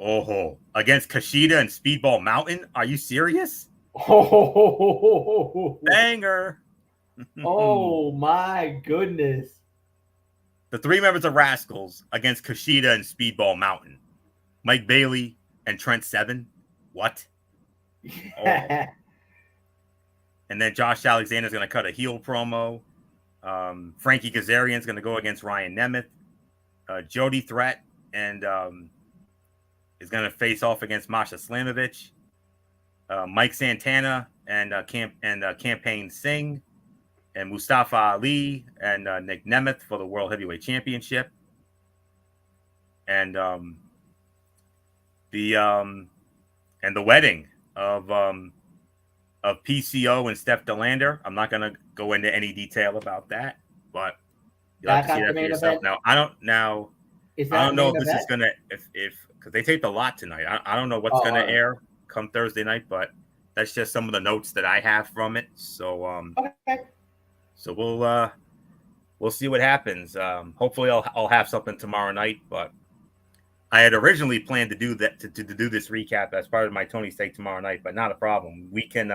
Oh, against Kushida and Speedball Mountain. Are you serious? Oh, banger. Oh my goodness. The three members of Rascals against Kushida and Speedball Mountain. Mike Bailey and Trent Seven. What? Oh. And then Josh Alexander's going to cut a heel promo. Frankie Kazarian's going to go against Ryan Nemeth. Jody Threat and is going to face off against Masha Slamovich. Mike Santana and Campaign Singh. And Mustafa Ali and Nick Nemeth for the World Heavyweight Championship. And the wedding of PCO and Steph DeLander. I'm not going to go into any detail about that, but you'll have to see that for yourself. Now, I don't know if this is going to, because they taped a lot tonight. I don't know what's going to air come Thursday night, but that's just some of the notes that I have from it. So, okay. So we'll see what happens. Hopefully I'll have something tomorrow night, but I had originally planned to do that to do this recap as part of my Tony's Take tomorrow night, but not a problem. We can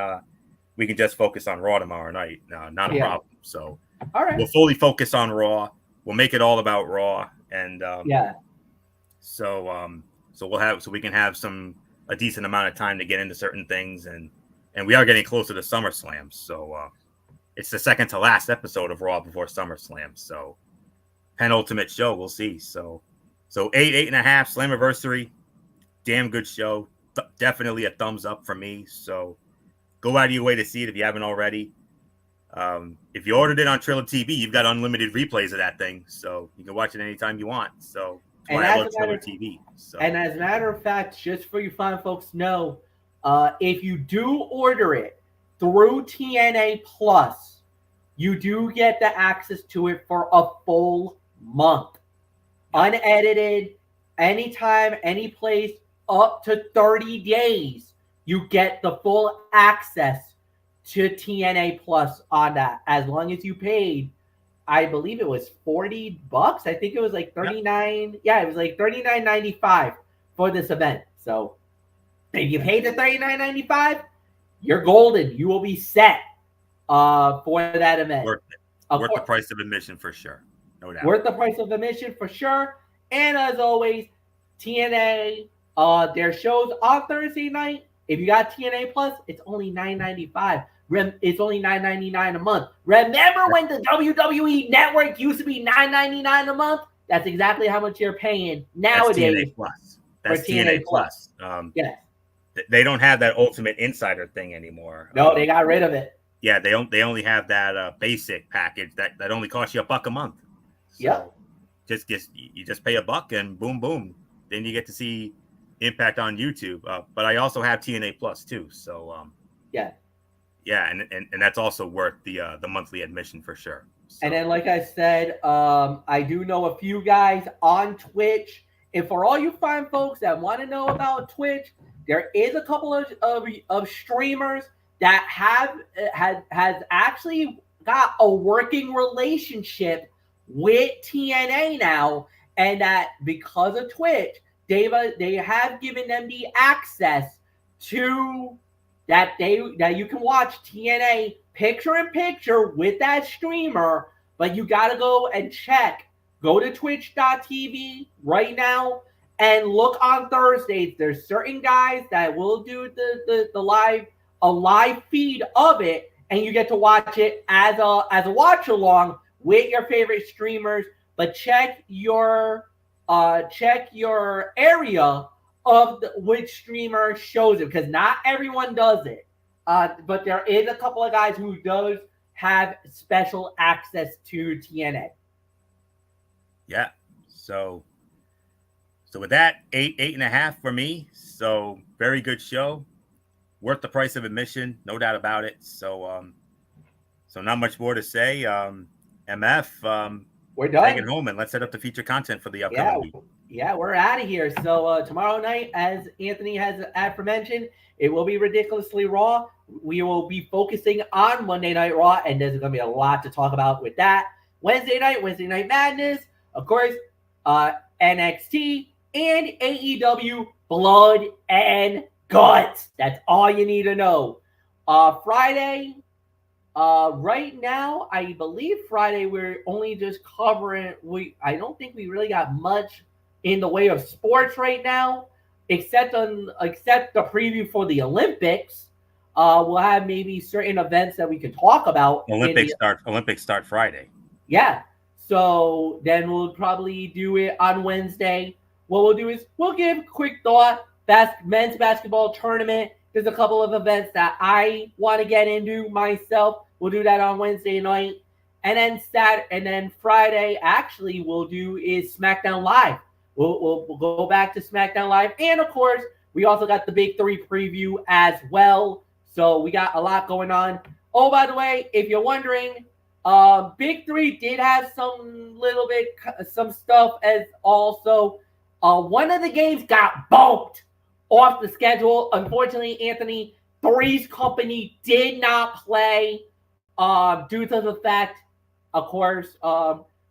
just focus on Raw tomorrow night. No, not a problem. So all right, we'll fully focus on Raw. We'll make it all about Raw, and so we can have a decent amount of time to get into certain things, and we are getting closer to SummerSlam, so. It's the second to last episode of Raw before SummerSlam. So penultimate show. We'll see. So 8.5 Slammiversary. Damn good show. Definitely a thumbs up for me. So go out of your way to see it if you haven't already. If you ordered it on Triller TV, you've got unlimited replays of that thing. So you can watch it anytime you want. So that's why I love Triller TV. So. And as a matter of fact, just for you fine folks to know, if you do order it through TNA Plus, you do get the access to it for a full month. Unedited, anytime, any place, up to 30 days. You get the full access to TNA Plus on that. As long as you paid, I believe it was $40. I think it was like 39. Yep. Yeah, it was like $39.95 for this event. So if you paid the $39.95, you're golden. You will be set for that event. Worth the price of admission for sure. No doubt. Worth the price of admission for sure. And as always, TNA, their shows on Thursday night. If you got TNA Plus, it's only $9.95. It's only $9.99 a month. Remember when the WWE Network used to be $9.99 a month? That's exactly how much you're paying nowadays. That's TNA Plus. That's for TNA Plus. Yes. They don't have that Ultimate Insider thing anymore. No, they got rid of it. Yeah, they only have that basic package that only costs you $1 a month. So you just pay $1 and boom, boom. Then you get to see Impact on YouTube. But I also have TNA Plus too. So yeah, and that's also worth the monthly admission for sure. So. And then, like I said, I do know a few guys on Twitch. And for all you fine folks that want to know about Twitch, there is a couple of streamers that has actually got a working relationship with TNA now, and that because of Twitch, they have given them the access to that you can watch TNA picture in picture with that streamer, but you got to go and check. Go to twitch.tv right now and look on Thursdays. There's certain guys that will do the live feed of it, and you get to watch it as a watch along with your favorite streamers. But check your area of which streamer shows it, because not everyone does it. But there is a couple of guys who does have special access to TNA. Yeah. So with that, 8.5 for me. So very good show. Worth the price of admission, no doubt about it. So not much more to say. MF, we're done. Take it home and let's set up the feature content for the upcoming week. Yeah, we're out of here. So tomorrow night, as Anthony has aforementioned, it will be Ridiculously Raw. We will be focusing on Monday Night Raw, and there's going to be a lot to talk about with that. Wednesday Night Madness, of course, NXT, and AEW Blood and Guts. That's all you need to know. Friday, right now, I believe Friday we're only just covering. I don't think we really got much in the way of sports right now, except the preview for the Olympics. We'll have maybe certain events that we can talk about. Olympics start Friday. Yeah. So then we'll probably do it on Wednesday. What we'll do is we'll give quick thought. Men's basketball tournament. There's a couple of events that I want to get into myself. We'll do that on Wednesday night. And then Friday, actually, we'll do is SmackDown Live. We'll go back to SmackDown Live. And, of course, we also got the Big 3 preview as well. So we got a lot going on. Oh, by the way, if you're wondering, Big 3 did have some stuff as also. One of the games got bumped off the schedule. Unfortunately, Anthony, Three's company did not play due to the fact, of course,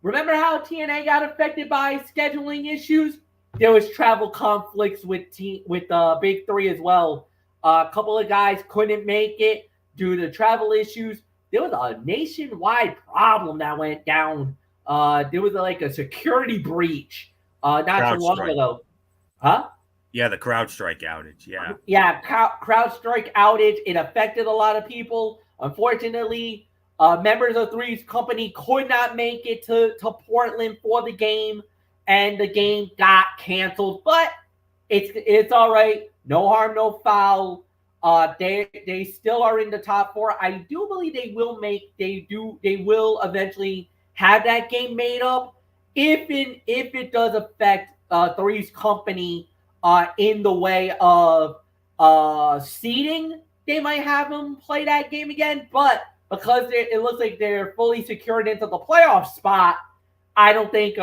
remember how TNA got affected by scheduling issues? There was travel conflicts with Big 3 as well. A couple of guys couldn't make it due to travel issues. There was a nationwide problem that went down. There was like a security breach not too long ago. Huh? Yeah, the CrowdStrike outage. Yeah. Yeah, CrowdStrike outage. It affected a lot of people. Unfortunately, members of Three's company could not make it to Portland for the game, and the game got canceled. But it's all right. No harm, no foul. They still are in the top 4. I do believe they will eventually have that game made up if it does affect Three's company in the way of seeding. They might have them play that game again, but because it looks like they're fully secured into the playoff spot, I don't think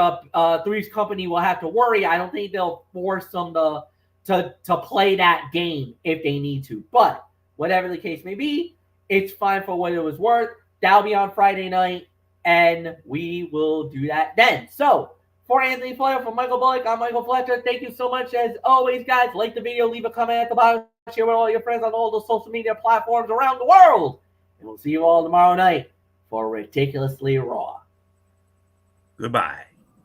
Three's company will have to worry. I don't think they'll force them to play that game if they need to. But whatever the case may be, it's fine for what it was worth. That'll be on Friday night, and we will do that then. So for Anthony Flair, from Michael Bullock, I'm Michael Fletcher. Thank you so much. As always, guys, like the video, leave a comment at the bottom, share with all your friends on all the social media platforms around the world. And we'll see you all tomorrow night for Ridiculously Raw. Goodbye.